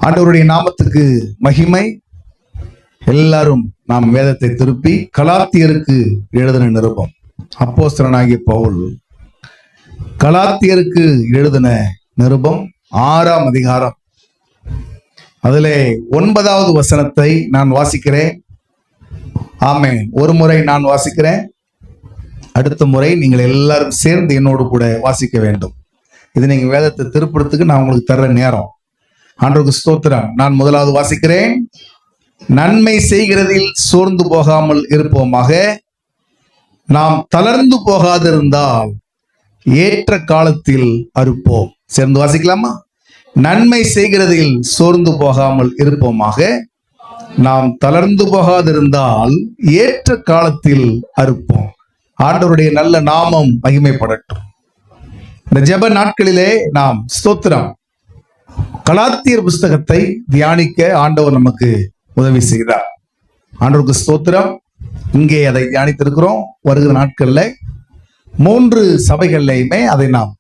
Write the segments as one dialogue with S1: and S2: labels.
S1: ஆண்டவருடைய நாமத்துக்கு மகிமை. எல்லாரும் நாம் வேதத்தை திருப்பி கலாத்தியருக்கு எழுதின நிருபம். அப்போஸ்தலனாகிய பவுல் கலாத்தியருக்கு எழுதின நிருபம் 6ஆம் அதிகாரம், அதிலே 9வது வசனத்தை நான் வாசிக்கிறேன். ஆமென். ஒரு முறை நான் வாசிக்கிறேன், அடுத்த முறை நீங்கள் எல்லாரும் சேர்ந்து என்னோடு கூட வாசிக்க வேண்டும். இது நீங்க வேதத்தை திருப்புறதுக்கு நான் உங்களுக்கு தர்ற நேரம். ஆண்டவருக்கு ஸ்தோத்திரம். நான் முதலாவது வாசிக்கிறேன். நன்மை செய்கிறதில் சோர்ந்து போகாமல் இருப்போமாக, நாம் தளர்ந்து போகாதிருந்தால் ஏற்ற காலத்தில் அறுப்போம். சேர்ந்து வாசிக்கலாமா? நன்மை செய்கிறதில் சோர்ந்து போகாமல் இருப்போமாக, நாம் தளர்ந்து போகாதிருந்தால் ஏற்ற காலத்தில் அறுப்போம். ஆண்டவருடைய நல்ல நாமம் மகிமைப்படட்டும். இந்த ஜெப நாட்களிலே நாம் ஸ்தோத்திரம் கலாத்தியர் புஸ்தகத்தை தியானிக்க ஆண்டவர் நமக்கு உதவி செய்தார். ஆண்டவருக்கு ஸ்தோத்திரம். இங்கே அதை தியானித்திருக்கிறோம். வருகிற நாட்கள்ல 3 சபைகள்லையுமே அதை நாம்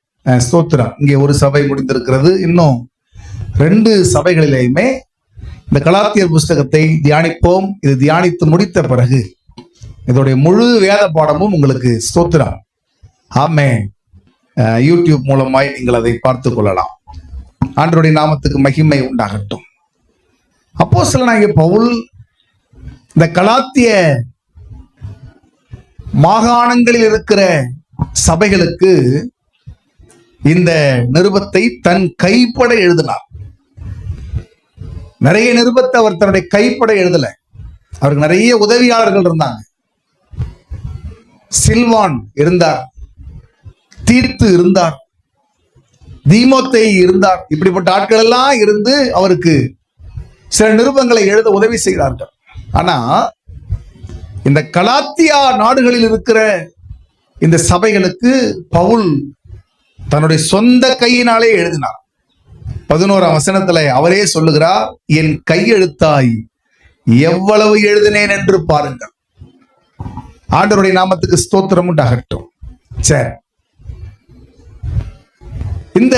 S1: ஸ்தோத்திரம். இங்கே ஒரு சபை முடிந்திருக்கிறது. இன்னும் 2 சபைகளிலேயுமே இந்த கலாத்தியர் புஸ்தகத்தை தியானிப்போம். இது தியானித்து முடித்த பிறகு இதோடைய முழு வேத பாடமும் உங்களுக்கு ஸ்தோத்திரம் ஆமென் யூடியூப் மூலமாய் நீங்கள் அதை பார்த்து கொள்ளலாம். ஆண்டவருடைய நாமத்துக்கு மகிமை உண்டாகட்டும். அப்போஸ்தலனாகிய பவுல் இந்த கலாத்திய மாகாணங்களில் இருக்கிற சபைகளுக்கு இந்த நிருபத்தை தன் கைப்பட எழுதினார். நிறைய நிருபத்தை அவர் தன்னுடைய கைப்பட எழுதல. அவருக்கு நிறைய உதவியாளர்கள் இருந்தாங்க. சில்வான் இருந்தார், தீர்த்து இருந்தார், தீமோத்தேயு இருந்தார். இப்படிப்பட்ட ஆட்கள் எல்லாம் இருந்து அவருக்கு சில நிருபங்களை எழுத உதவி செய்தார்கள். ஆனா இந்த கலாத்தியா நாடுகளில் இருக்கிற இந்த சபைகளுக்கு பவுல் தன்னுடைய சொந்த கையினாலே எழுதினார். 11ஆம் வசனத்துல அவரே சொல்லுகிறார், என் கையெழுத்தாய் எவ்வளவு எழுதினேன் என்று பாருங்கள். ஆண்டவருடைய நாமத்துக்கு ஸ்தோத்திரம் உண்டாகட்டும். சரி, இந்த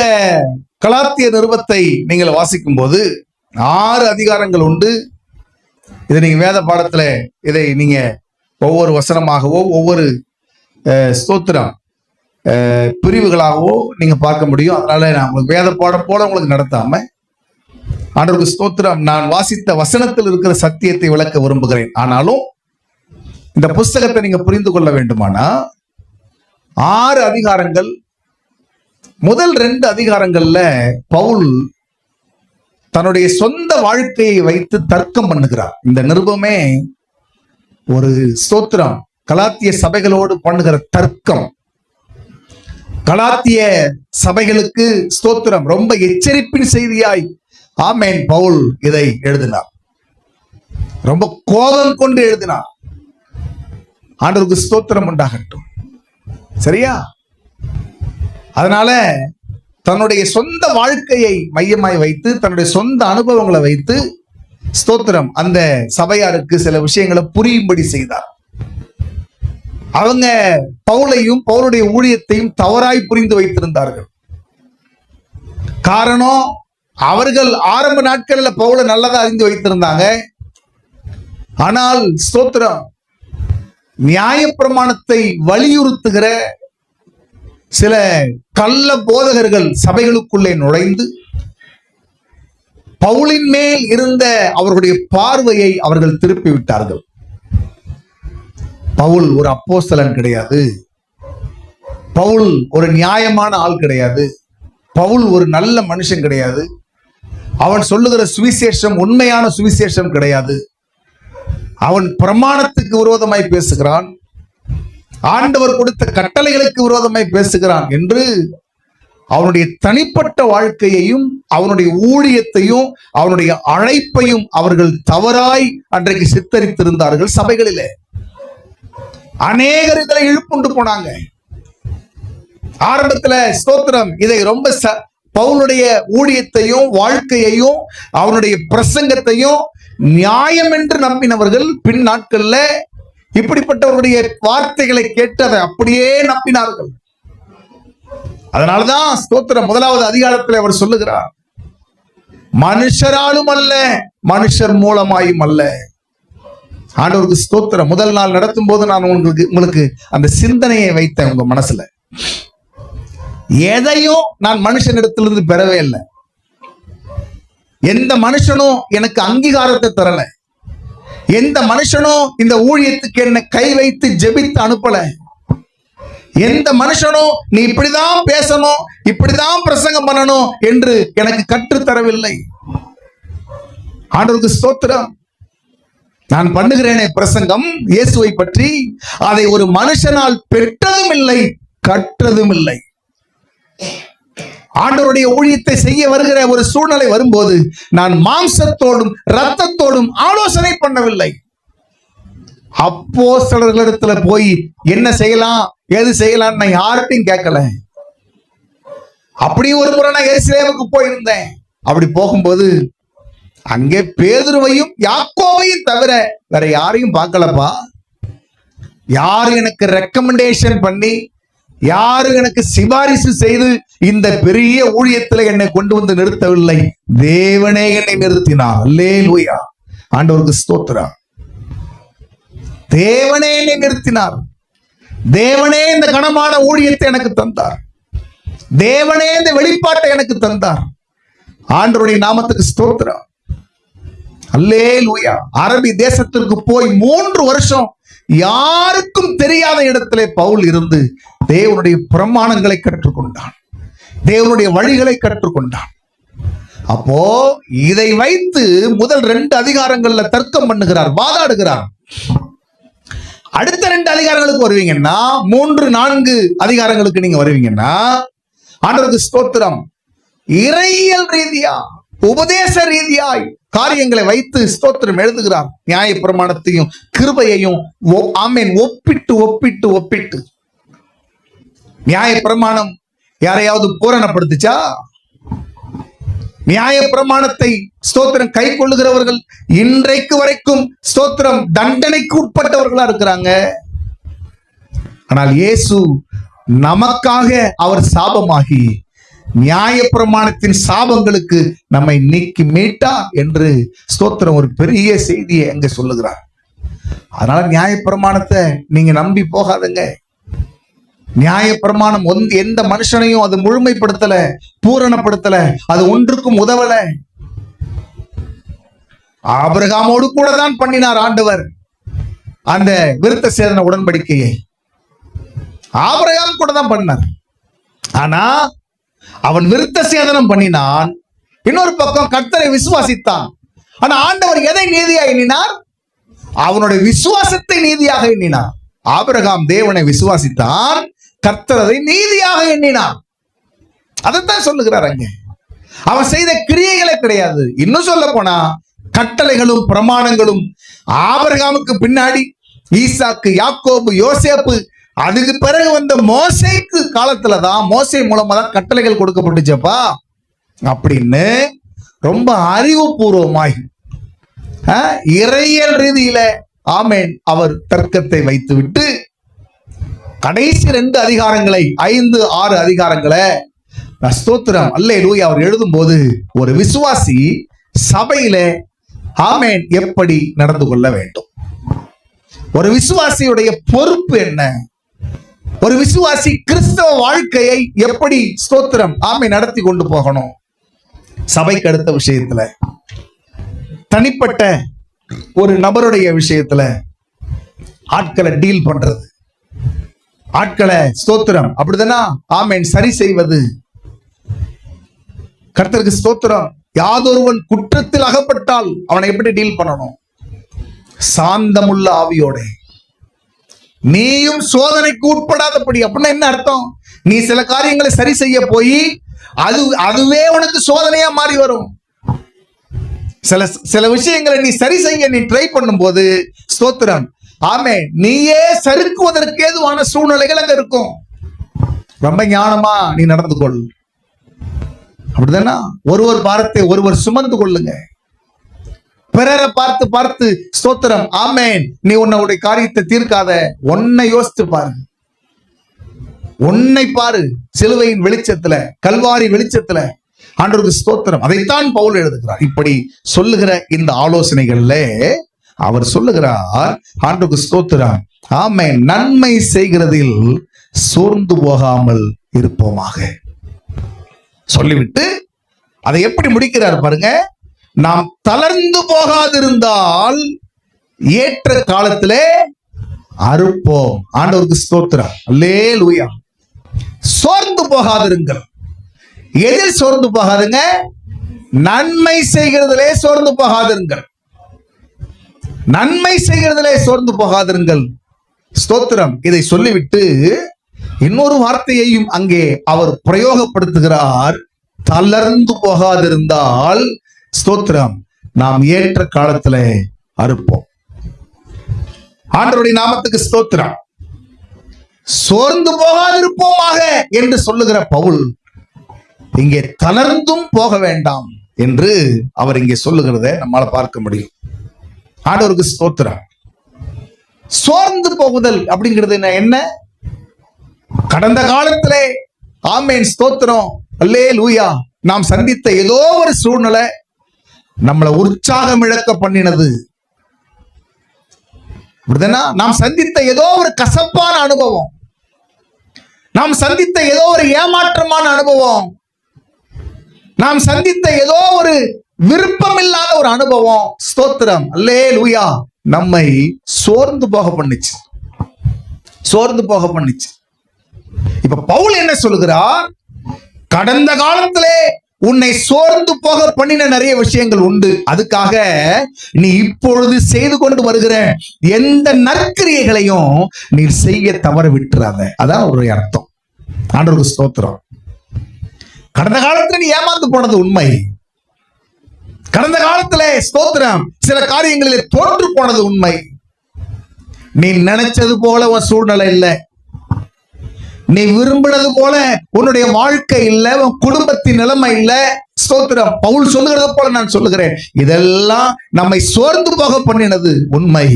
S1: கலாத்திய நிருபத்தை நீங்கள் வாசிக்கும் போது 6 அதிகாரங்கள் உண்டு. இதை நீங்க வேத பாடத்துல இதை நீங்க ஒவ்வொரு வசனமாகவோ ஒவ்வொரு ஸ்தோத்திரம் பிரிவுகளாகவோ நீங்க பார்க்க முடியும். அதனால நான் உங்களுக்கு வேத பாடம் போல உங்களுக்கு நடத்தாம ஆண்டவருக்கு ஸ்தோத்திரம் நான் வாசித்த வசனத்தில் இருக்கிற சத்தியத்தை விளக்க விரும்புகிறேன். ஆனாலும் இந்த புஸ்தகத்தை நீங்க புரிந்து கொள்ள வேண்டுமானா 6 அதிகாரங்கள், முதல் 2 அதிகாரங்கள்ல பவுல் தன்னுடைய சொந்த வாழ்க்கையை வைத்து தர்க்கம் பண்ணுகிறார். இந்த நிருபமே ஒரு ஸ்தோத்திரம் கலாத்திய சபைகளோடு பண்ணுகிற தர்க்கம். கலாத்திய சபைகளுக்கு ஸ்தோத்திரம் ரொம்ப எச்சரிப்பின் செய்தியாய் ஆமென் பவுல் இதை எழுதினார். ரொம்ப கோபம் கொண்டு எழுதினார். ஆண்டவருக்கு ஸ்தோத்திரம் உண்டாகட்டும். சரியா? அதனால தன்னுடைய சொந்த வாழ்க்கையை மையமாய் வைத்து தன்னுடைய சொந்த அனுபவங்களை வைத்து ஸ்தோத்திரம் அந்த சபையாருக்கு சில விஷயங்களை புரியும்படி செய்தார். அவங்க பவுலையும் பவுலுடைய ஊழியத்தையும் தவறாய் புரிந்து வைத்திருந்தார்கள். காரணம், அவர்கள் ஆரம்ப நாட்களில் பவுலை நல்லதா அறிந்து வைத்திருந்தாங்க. ஆனால் ஸ்தோத்திரம் நியாயப்பிரமாணத்தை வலியுறுத்துகிற சில கள்ள போதகர்கள் சபைகளுக்குள்ளே நுழைந்து பவுலின் மேல் இருந்த அவர்களுடைய பார்வையை அவர்கள் திருப்பி விட்டார்கள். பவுல் ஒரு அப்போஸ்தலன் கிடையாது, பவுல் ஒரு நியாயமான ஆள் கிடையாது, பவுல் ஒரு நல்ல மனுஷன் கிடையாது, அவன் சொல்லுகிற சுவிசேஷம் உண்மையான சுவிசேஷம் கிடையாது, அவன் பிரமாணத்துக்கு விரோதமாய் பேசுகிறான், ஆண்டவர் கொடுத்த கட்டளைகளுக்கு விரோதமாய் பேசுகிறான் என்று அவனுடைய தனிப்பட்ட வாழ்க்கையையும் அவனுடைய ஊழியத்தையும் அவனுடைய அழைப்பையும் அவர்கள் தவறாய் அன்றைக்கு சித்தரித்திருந்தார்கள். சபைகளிலே அநேகர் இதில் இழுப்புண்டு போனாங்க. ஆரம்பத்துல ஸ்தோத்திரம் இதை ரொம்ப பவுலுடைய ஊழியத்தையும் வாழ்க்கையையும் அவனுடைய பிரசங்கத்தையும் நியாயம் என்று நம்பினவர்கள் பின் நாட்கள்ல இப்படிப்பட்டவருடைய வார்த்தைகளை கேட்டு அதை அப்படியே நம்பினார்கள். அதனாலதான் ஸ்தோத்திரம் 1வது அதிகாரத்தில் அவர் சொல்லுகிறார், மனுஷராலும் அல்ல, மனுஷர் மூலமாயும் அல்ல. ஆண்டவருக்கு ஸ்தோத்திரம். முதல் நாள் நடத்தும் போது நான் உங்களுக்கு அந்த சிந்தனையை வைத்தேன் உங்க மனசுல. எதையும் நான் மனுஷனிடத்திலிருந்து பெறவே இல்லை. எந்த மனுஷனும் எனக்கு அங்கீகாரத்தை தரல. எந்த மனுஷனும் இந்த ஊழியத்துக்கு என்ன கை வைத்து ஜெபித்து அனுப்பல. எந்த மனுஷனும் நீ இப்படிதான் பேசணும், இப்படிதான் பிரசங்கம் பண்ணணும் என்று எனக்கு கற்றுத்தரவில்லை. ஆண்டவருக்கு ஸ்தோத்திரம். நான் பண்ணுகிறேனே பிரசங்கம் இயேசுவை பற்றி, அதை ஒரு மனுஷனால் பெற்றதும் இல்லை, கற்றதும் இல்லை. ஆண்டவருடைய ஊழியத்தை செய்ய வருகிற ஒரு சூழ்நிலை வரும்போது நான் மாம்சத்தோடும் இரத்தத்தோடும் ஆலோசனை பண்ணவில்லை. அப்போஸ்தலர்களிடத்துல போய் என்ன செய்யலாம் ஏது செய்யலாம் நான் யார்கிட்டையும் கேட்கல. அப்படி ஒரு முறை நான் எருசலேமுக்கு போயிருந்தேன். அப்படி போகும்போது அங்கே பேதுருவையும் யாக்கோபையும் தவிர வேற யாரையும் பார்க்கலப்பா. யாரும் எனக்கு ரெக்கமெண்டேஷன் பண்ணி, யாரும் எனக்கு சிபாரிசு செய்து இந்த பெரிய ஊழியத்தில் என்னை கொண்டு வந்து நிறுத்தவில்லை. தேவனே என்னை நிறுத்தினார். அல்லேலூயா. ஆண்டவருக்கு ஸ்தோத்திரம். தேவனே என்னை நிறுத்தினார். தேவனே இந்த கனமான ஊழியத்தை எனக்கு தந்தார். தேவனே இந்த வெளிப்பாட்டை எனக்கு தந்தார். ஆண்டவருடைய நாமத்துக்கு ஸ்தோத்திரம். அல்லேலூயா. அரபி தேசத்திற்கு போய் 3 வருஷம் யாருக்கும் தெரியாத இடத்திலே பவுல் இருந்து தேவனுடைய பிரமாணங்களை கற்றுக்கொண்டான். தேவனுடைய வழிகளை கற்றுக்கொண்டான். அப்போ இதை வைத்து முதல் 2 அதிகாரங்கள்ல தர்க்கம் பண்ணுகிறார், வாதாடுகிறார். அடுத்த 2 அதிகாரங்களுக்கு வருவீங்கன்னா, 3, 4 அதிகாரங்களுக்கு நீங்க வருவீங்கன்னா, ஆண்டவருக்கு ஸ்தோத்திரம், இறையியல் ரீதியா உபதேச ரீதியாய் காரியங்களை வைத்து ஸ்தோத்திரம் எழுதுகிறார். நியாய பிரமாணத்தையும் கிருபையையும் ஆமென் ஒப்பிட்டு ஒப்பிட்டு ஒப்பிட்டு. நியாய பிரமாணம் யாரையாவது பூரணப்படுத்துச்சா? நியாய பிரமாணத்தை ஸ்தோத்திரம் கை கொள்ளுகிறவர்கள் இன்றைக்கு வரைக்கும் ஸ்தோத்திரம் தண்டனைக்கு உட்பட்டவர்களா இருக்கிறாங்க. ஆனால் இயேசு நமக்காக அவர் சாபமாகி நியாய பிரமாணத்தின் சாபங்களுக்கு நம்மை நீக்கி மீட்டார் என்று ஸ்தோத்திரம் ஒரு பெரிய செய்தியை அங்க சொல்லுகிறார். அதனால நியாய பிரமாணத்தை நீங்க நம்பி போகாதுங்க. நியாய பிரமாணம் எந்த மனுஷனையும் அது முழுமைப்படுத்தல, பூரணப்படுத்தல, அது ஒன்றுக்கும் உதவல. ஆபிரகாமோடு கூட தான் பண்ணினார் ஆண்டவர் அந்த விருத்த சேதன உடன்படிக்கையை. ஆபிரகாம் கூட தான் பண்ணார். ஆனா அவன் விருத்த சேதனம் பண்ணினான், இன்னொரு பக்கம் கர்த்தரை விசுவாசித்தான். ஆனா ஆண்டவர் எதை நீதியா எண்ணினார்? அவனுடைய விசுவாசத்தை நீதியாக எண்ணினார். ஆபிரகாம் தேவனை விசுவாசித்தான், கர்த்தரை நீதியாக எண்ணினார். அதைத்தான் சொல்லுகிறார் அங்கே. அவன் செய்த கிரியைகளே கிடையாது. இன்னும் சொல்ல போனா கட்டளைகளும் பிரமாணங்களும் ஆபிரகாமுக்கு பின்னாடி ஈசாக்கு, யாக்கோபு, யோசேப்பு, அதுக்கு பிறகு வந்த மோசேக்கு காலத்துலதான், மோசே மூலமா தான் கட்டளைகள் கொடுக்கப்பட்டுச்சப்பா அப்படின்னு ரொம்ப அறிவுபூர்வமாய் இறையியல் ரீதியில ஆமென் அவர் தர்க்கத்தை வைத்துவிட்டு கடைசி 2 அதிகாரங்களை 5, 6 அதிகாரங்களை ஸ்தோத்திரம் அல்லேலூயா அவர் எழுதும் போது ஒரு விசுவாசி சபையில ஆமென் எப்படி நடந்து கொள்ள வேண்டும், ஒரு விசுவாசியுடைய பொறுப்பு என்ன, ஒரு விசுவாசி கிறிஸ்தவ வாழ்க்கையை எப்படி ஸ்தோத்திரம் ஆமென் நடத்தி கொண்டு போகணும், சபைக்கு அடுத்த விஷயத்துல, தனிப்பட்ட ஒரு நபருடைய விஷயத்துல ஆட்களை டீல் பண்றது, ஆட்களை ஸ்தோத்திரம் அப்படிதானா ஆமென் சரி செய்வது. கர்த்தருக்கு ஸ்தோத்திரம். யாதொருவன் குற்றத்தில் அகப்பட்டால் அவனை எப்படி டீல் பண்ணணும்? சாந்தமுள்ள ஆவியோட. நீயும் சோதனைக்கு உட்படாதபடி. அப்படின்னா என்ன அர்த்தம்? நீ சில காரியங்களை சரி செய்ய போய் அதுவே உனக்கு சோதனையா மாறி வரும். சில விஷயங்களை நீ சரி செய்ய நீ ட்ரை பண்ணும் போது ஸ்தோத்திரம் ஆமென் நீயே சறுக்குவதற்கு ஏதுவான சூழ்நிலைகள் அங்க இருக்கும். ரொம்ப ஞானமா நீ நடந்து கொள். அப்படிதானா? ஒருவர் பாரத்தை ஒருவர் சுமந்து கொள்ளுங்க. பிறரை பார்த்து பார்த்து ஸ்தோத்திரம் ஆமென் நீ உன்னுடைய காரியத்தை தீர்க்காத. உன்னை யோசித்து பாரு, உன்னை பாரு. சிலுவையின் வெளிச்சத்துல, கல்வாரி வெளிச்சத்துல ஆண்டவருக்கு ஸ்தோத்திரம். அதைத்தான் பவுல் எழுதுகிறார். இப்படி சொல்லுகிற இந்த ஆலோசனைகள்ல அவர் சொல்லுகிறார், ஆண்டவருக்கு ஸ்தோத்திரம், ஆமென், நன்மை செய்கிறதில் சோர்ந்து போகாமல் இருப்போமாக சொல்லிவிட்டு அதை எப்படி முடிக்கிறார் பாருங்க. நாம் தளர்ந்து போகாதிருந்தால் ஏற்ற காலத்திலே அறுப்போம். ஆண்டவருக்கு ஸ்தோத்திரம். அல்லேலூயா. சோர்ந்து போகாதிருங்கள். எதில் சோர்ந்து போகாதுங்க? நன்மை செய்கிறதிலே சோர்ந்து போகாதிருங்கள். நன்மை செய்கிறதிலே சோர்ந்து போகாதிருங்கள். ஸ்தோத்திரம். இதை சொல்லிவிட்டு இன்னொரு வார்த்தையையும் அங்கே அவர் பிரயோகப்படுத்துகிறார். தளர்ந்து போகாதிருந்தால் ஸ்தோத்திரம், நாம் ஏற்ற காலத்திலே அறுப்போம். ஆண்டவருடைய நாமத்துக்கு ஸ்தோத்திரம். சோர்ந்து போகாதிருப்போமாக என்று சொல்லுகிற பவுல் இங்கே தளர்ந்தும் போக வேண்டாம் என்று அவர் இங்கே சொல்லுகிறதை நம்மால பார்க்க முடியும். ஆண்டவருக்கு ஸ்தோத்திரம். சோர்ந்து போகுதல் அப்படிங்கிறது என்ன? கடந்த காலத்திலே ஆமென் ஸ்தோத்திரம் அல்லேலூயா நாம் சந்தித்த ஏதோ ஒரு சூழ்நிலை நம்மளை உற்சாகம் இழக்க பண்ணினது. நாம் சந்தித்த ஏதோ ஒரு கசப்பான அனுபவம், நாம் சந்தித்த ஏதோ ஒரு ஏமாற்றமான அனுபவம், நாம் சந்தித்த ஏதோ ஒரு விருப்பம் இல்லாத ஒரு அனுபவம், ஸ்தோத்திரம் அல்லேலூயா, நம்மை சோர்ந்து போக பண்ணிச்சு. சோர்ந்து போக பண்ணிச்சு. இப்ப பவுல் என்ன சொல்லுகிறார்? கடந்த காலத்திலே உன்னை சோர்ந்து போக பண்ணின நிறைய விஷயங்கள் உண்டு. அதுக்காக நீ இப்பொழுது செய்து கொண்டு வருகிற எந்த நற்கிரியைகளையும் நீ செய்ய தவற விட்டுறாத. அதான் ஒரு அர்த்தம். ஆண்டவருக்கு ஸ்தோத்திரம். கடந்த காலத்துல நீ ஏமாந்து போனது உண்மை. கடந்த காலத்திலே ஸ்தோத்திரம் சில காரியங்களிலே தோற்று போனது உண்மை. நீ நினைச்சது போல உன் சூழ்நிலை இல்லை, நீ விரும்பினது போல உன்னுடைய வாழ்க்கை இல்ல, உன் குடும்பத்தின் நிலைமை இல்ல. ஸ்தோத்திரம். பவுல் சொல்லுகிறது போல நான் சொல்லுகிறேன், இதெல்லாம் நம்மை சோர்ந்து போக பண்ணினது உண்மை.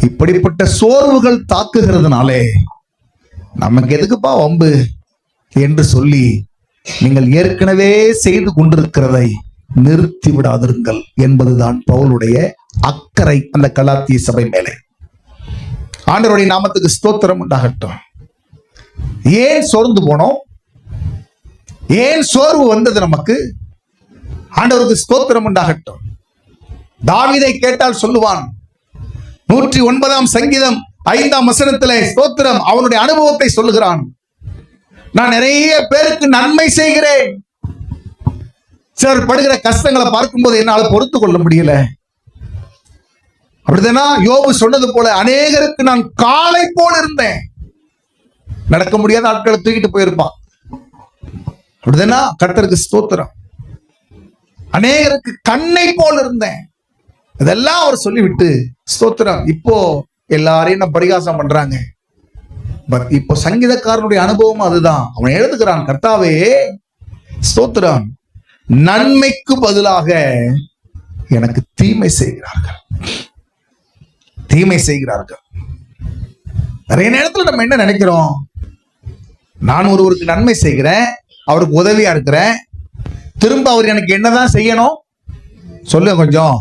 S1: இப்படிப்பட்ட சோர்வுகள் தாக்குகிறதுனாலே நமக்கு எதுக்குப்பா வம்பு என்று சொல்லி நீங்கள் ஏற்கனவே செய்து கொண்டிருக்கிறதை நிறுத்தி விடாதிருங்கள் என்பதுதான் பவுலுடைய அக்கறை அந்த கலாத்திய சபை மேலே. ஆண்டவருடைய நாமத்துக்கு ஸ்தோத்திரம் உண்டாகட்டும். ஏன் சோர்ந்து போனோம்? ஏன் சோர்வு வந்தது நமக்கு? ஆண்டவருக்கு ஸ்தோத்திரம் உண்டாகட்டும். தாவீதை கேட்டால் சொல்லுவான், 109 சங்கீதம் 5 வசனத்திலே ஸ்தோத்திரம் அவனுடைய அனுபவத்தை சொல்லுகிறான். நான் நிறைய பேருக்கு நன்மை செய்கிறேன், சிலர் படுகிற கஷ்டங்களை பார்க்கும்போது என்னால் பொறுத்து கொள்ள முடியல. அப்படிதானா யோபு சொன்னது போல, அநேகருக்கு நான் காளை போல் இருந்தேன். நடக்க முடியாத ஆட்களை தூக்கிட்டு போயிருப்பான். அப்படிதானா? கர்த்தருக்கு ஸ்தோத்திரம். அநேகருக்கு கண்ணை போல் இருந்தேன். இதெல்லாம் அவர் சொல்லிவிட்டு ஸ்தோத்திரம். இப்போ எல்லாரையும் நான் பரிகாசம் பண்றாங்க. இப்போ சங்கீதக்காரனுடைய அனுபவம் அதுதான். அவன் எழுதுகிறான், கர்த்தாவே ஸ்தோத்திரம், நன்மைக்கு பதிலாக எனக்கு தீமை செய்கிறார்கள். தீமை செய்கிறார்கள். நிறைய நேரத்தில் நம்ம என்ன நினைக்கிறோம்? நான் ஒருவருக்கு நன்மை செய்கிறேன், அவருக்கு உதவியா இருக்கிறேன், திரும்ப அவர் எனக்கு என்னதான் செய்யணும் சொல்லுங்க, கொஞ்சம்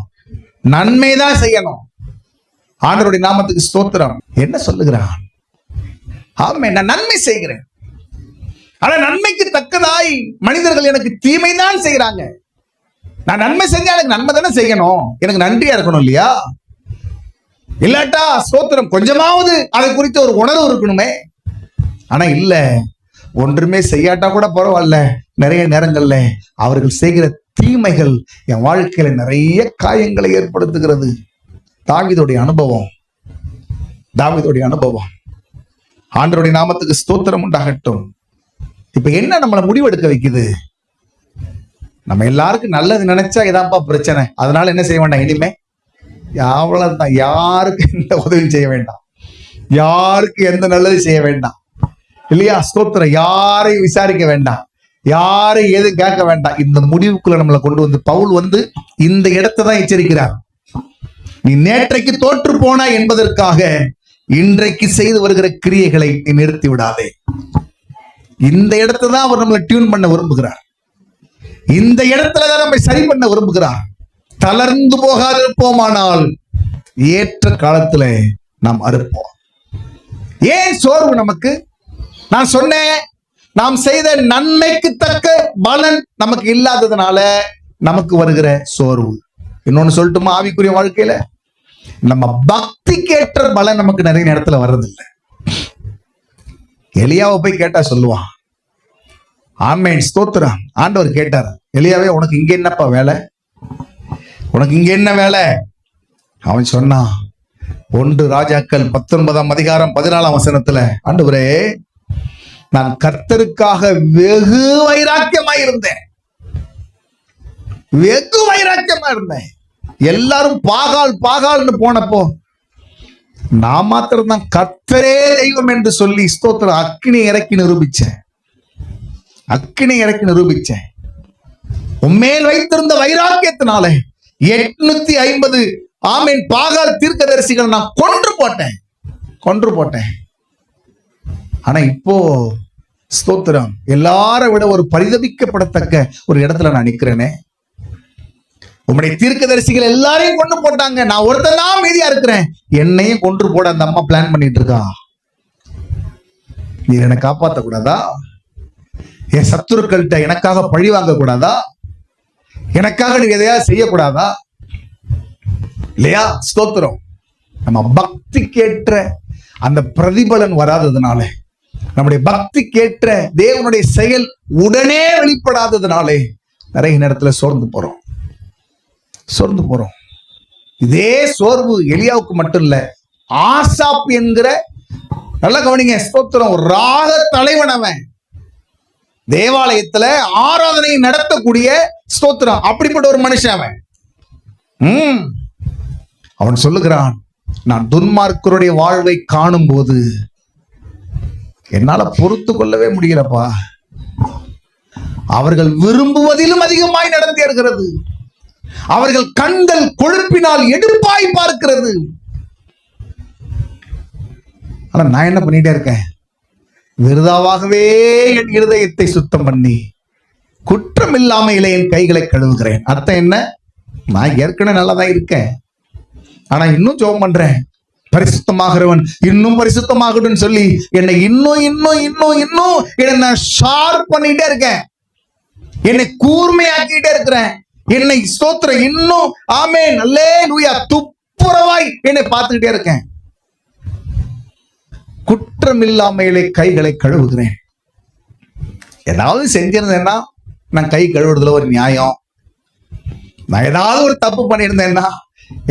S1: நன்மைதான் செய்யணும். ஆண்டவருடைய நாமத்துக்கு ஸ்தோத்திரம். என்ன சொல்லுகிறான்? ஆமே, நான் நன்மை செய்கிறேன், ஆனா நன்மைக்கு தக்கதாய் மனிதர்கள் எனக்கு தீமை தான் செய்யறாங்க. நான் நன்மை செஞ்சா எனக்கு நன்மை தானே செய்யணும், எனக்கு நன்றியா இருக்கணும் இல்லையா? இல்லாட்டா ஸ்தோத்திரம் கொஞ்சமாவது அதை குறித்து ஒரு உணர்வு இருக்கணுமே. ஆனா இல்ல, ஒன்றுமே செய்யாட்டா கூட பரவாயில்ல, நிறைய நேரங்கள்ல அவர்கள் செய்கிற தீமைகள் என் வாழ்க்கையில நிறைய காயங்களை ஏற்படுத்துகிறது. தாவீதுடைய அனுபவம், தாவீதுடைய அனுபவம். ஆண்டவருடைய நாமத்துக்கு ஸ்தோத்திரம் உண்டாகட்டும். இப்ப என்ன நம்மளை முடிவெடுக்க வைக்குது? நம்ம எல்லாருக்கும் நல்லது நினைச்சா இதான்ப்பா பிரச்சனை, அதனால என்ன செய்ய வேண்டாம், இனிமே அவ்வளவுதான், யாருக்கு எந்த உதவியும் செய்ய வேண்டாம், யாருக்கு எந்த நல்லது செய்ய வேண்டாம் இல்லையா? ஸ்தோத்திரம். யாரையும் விசாரிக்க வேண்டாம், யாரை எது கேட்க வேண்டாம். இந்த முடிவுக்குள்ள நம்மளை கொண்டு வந்து பவுல் இந்த இடத்தை தான் எச்சரிக்கிறார். நீ நேற்றைக்கு தோற்று போனா என்பதற்காக இன்றைக்கு செய்து வருகிற கிரியைகளை நீ நிறுத்தி விடாதே. இந்த இடத்தை தான் அவர் நம்மளை டியூன் பண்ண விரும்புகிறார். இந்த இடத்துலதான் நம்மை சரி பண்ண விரும்புகிறார். தளர்ந்து போகாதிருப்போமானால் ஏற்ற காலத்துல நாம் அறுப்போம். ஏன் சோர்வு நமக்கு? நான் சொன்னேன், நாம் செய்த நன்மைக்கு தக்க பலன் நமக்கு இல்லாததுனால நமக்கு வருகிற சோர்வு. இன்னொன்னு சொல்லட்டுமா? ஆவிக்குரிய வாழ்க்கையில நம்ம பக்திக்கு ஏற்ற பலன் நமக்கு நிறைய நேரத்துல வர்றதில்லை. எலியாவை போய் கேட்டா சொல்லுவான், ஆமென் ஸ்தோத்திரம். ஆண்டவர் கேட்டார், எலியாவே உனக்கு இங்க என்னப்பா வேலை? உனக்கு இங்க என்ன வேலை? அவன் சொன்னான், 1 ராஜாக்கள் 19:14 ஆண்டவரே, நான் கர்த்தருக்காக வெகு வைராக்கியமாயிருந்தேன். வெகு வைராக்கியமா இருந்தேன். எல்லாரும் பாகால் பாகால்னு போனப்போ நான் மாத்திரம் தான் கர்த்தரே தெய்வம் என்று சொல்லி ஸ்தோத்திரம் அக்கினி இறக்கி நிரூபிச்சேன். அக்கினி இறக்கி நிரூபிச்சேன். உம்மேல் வைத்திருந்த வைராக்கியத்தினால 850 ஆமீன் பாகால் தீர்க்கதரிசிகள் நான் கொன்று போட்டேன். ஆனா இப்போ ஸ்தோத்திரம் எல்லாரை விட ஒரு பரிதபிக்கப்படத்தக்க ஒரு இடத்துல நான் நிக்கிறேனே. உம்முடைய தீர்க்கதரிசிகள் எல்லாரையும் கொண்டு போட்டாங்க, நான் ஒருத்தன் தான் மீதியா இருக்கிறேன். என்னையும் கொன்று போட அந்த அம்மா பிளான் பண்ணிட்டு இருக்கா. நீ என்னை காப்பாற்ற கூடாதா? என் சத்துருக்கள்கிட்ட எனக்காக பழி வாங்க கூடாதா? எனக்காக நீ எதையாவது செய்யக்கூடாதா? இல்லையா? ஸ்தோத்திரம். நம்ம பக்திக்கேற்ற அந்த பிரதிபலன் வராததுனால, நம்முடைய பக்திக்கேற்ற தேவனுடைய செயல் உடனே வெளிப்படாததுனாலே நிறைய நேரத்துல சோர்ந்து போறோம். இதே சோர்வு எலியாவுக்கு மட்டும் இல்ல, ஆசாப் என்கிற, நல்ல கவனிங்க ஸ்தோத்திரம், ஒரு ராக தலைவன். அவன் தேவாலயத்துல ஆராதனை நடத்தக்கூடிய ஸ்தோத்திரம் அப்படிப்பட்ட ஒரு மனுஷன் அவன். அவன் சொல்லுகிறான், நான் துன்மார்க்கருடைய வாழ்வை காணும் போது என்னால பொறுத்து கொள்ளவே முடியலப்பா. அவர்கள் விரும்புவதிலும் அதிகமாய் நடந்தேறுகிறது. அவர்கள் கண்கள் கொழுப்பினால் எடுப்பாய் பார்க்கிறது. ஆனா நான் என்ன பண்ணிட்டே இருக்கேன்? விருதாவாகவே என் இருதயத்தை சுத்தம் பண்ணி குற்றம் இல்லாமையிலே என் கைகளை கழுவுகிறேன். அர்த்தம் என்ன? நான் ஏற்கனவே நல்லாதான் இருக்கேன், ஆனா இன்னும் ஜெபம் பண்றேன், பரிசுத்தமாகிறவன் இன்னும் பரிசுத்தமாகட்டும் சொல்லி என்னை இன்னும் என்னை ஷார்ப் பண்ணிட்டே இருக்கேன். என்னை கூர்மையாக்கிட்டே இருக்கிறேன். என்னை ஸ்தோத்திரம் இன்னும் ஆமென் அல்லேலூயா துப்புரவாய் என்னை பார்த்துக்கிட்டே இருக்கேன். குற்றம் இல்லாமையிலே கைகளை கழுவுகிறேன். ஏதாவது செஞ்சிருந்தேன்னா நான் கை கழுவுறதுல ஒரு நியாயம். நான் ஏதாவது ஒரு தப்பு பண்ணியிருந்தேன்னா,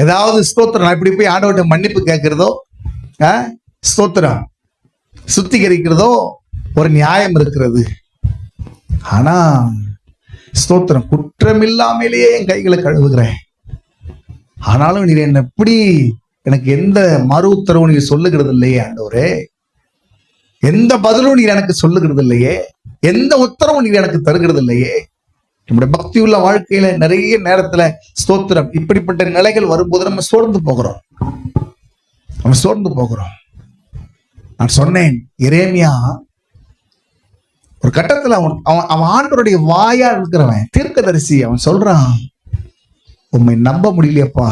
S1: ஏதாவது ஸ்தோத்திரம் நான் இப்படி போய் ஆண்டவர்கிட்ட மன்னிப்பு கேட்கிறதோ ஸ்தோத்திரம் சுத்திகரிக்கிறதோ ஒரு நியாயம் இருக்கிறது. ஆனா ஸ்தோத்திரம் குற்றமில்லாமலேயே என் கைகளை கழுவுகிறேன். ஆனாலும் நீர் என்ன எப்படி, எனக்கு எந்த மறு உத்தரவு நீர் சொல்லுகிறது இல்லையே ஆண்டவரே, எந்த பதிலும் நீர் எனக்கு சொல்லுகிறது இல்லையே, எந்த உத்தரவும் நீர் எனக்கு தருகிறது இல்லையே. நம்முடைய பக்தி உள்ள வாழ்க்கையில நிறைய நேரத்துல ஸ்தோத்திரம் இப்படிப்பட்ட நிலைகள் வரும்போது நம்ம சோர்ந்து போகிறோம். நான் சொன்னேன், எரேமியா ஒரு கட்டத்துல அவன் ஆண்டவருடைய வாயா இருக்கிறவன், தீர்க்கதரிசி. அவன் சொல்றான், உம்மை நம்ப முடியலையப்பா,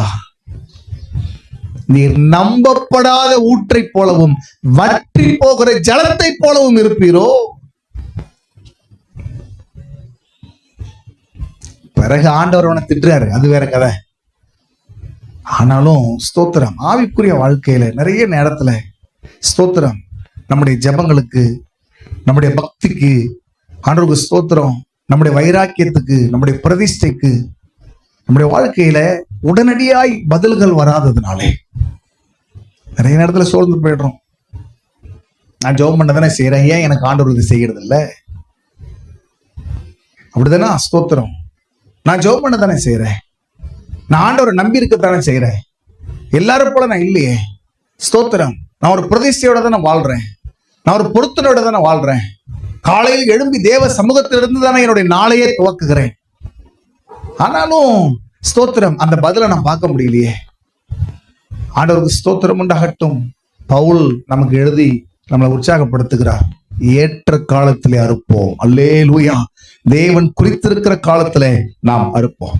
S1: நீர் நம்பப்படாத ஊற்றை போலவும் வற்றி போகிற ஜலத்தை போலவும் இருப்பீரோ. பிறகு ஆண்டவர் அவனை திட்டுறாரு, அது வேற கதை. ஆனாலும் ஸ்தோத்திரம் ஆவிக்குரிய வாழ்க்கையில நிறைய நேரத்துல ஸ்தோத்திரம் நம்முடைய ஜெபங்களுக்கு, நம்முடைய பக்திக்கு, ஆண்டவருக்கு ஸ்தோத்திரம், நம்முடைய வைராக்கியத்துக்கு, நம்முடைய பிரதிஷ்டைக்கு, நம்முடைய வாழ்க்கையில உடனடியாய் பதில்கள் வராததுனாலே நிறைய நேரத்துல சோர்ந்து போயிடுறோம். நான் ஜெபம் பண்ண தானே செய்யறேன், ஏன் எனக்கு ஆண்டவர் இது செய்யறது இல்லை? அப்படிதானே ஸ்தோத்திரம். நான் ஜெபம் பண்ண தானே செய்யறேன், நான் ஆண்டவரை நம்பி இருக்கத்தானே செய்யறேன், எல்லாரும் போல நான் இல்லையே. ஸ்தோத்திரம், நான் ஒரு பிரதிஷ்டையோட தானே வாழ்றேன், நான் ஒரு பொருத்தனோட தானே வாழ்றேன். காலையில் எழும்பி தேவ சமூகத்திலிருந்து தானே என்னுடைய நாளையே துவக்குகிறேன். ஆனாலும் ஸ்தோத்திரம் அந்த பதிலை நான் பார்க்க முடியலையே. ஆண்டவருக்கு ஸ்தோத்திரம் உண்டாகட்டும். பவுல் நமக்கு எழுதி நம்மளை உற்சாகப்படுத்துகிறார், ஏற்ற காலத்திலே அறுப்போம். அல்லேலூயா. தேவன் குறித்திருக்கிற காலத்துல நாம் அறுப்போம்.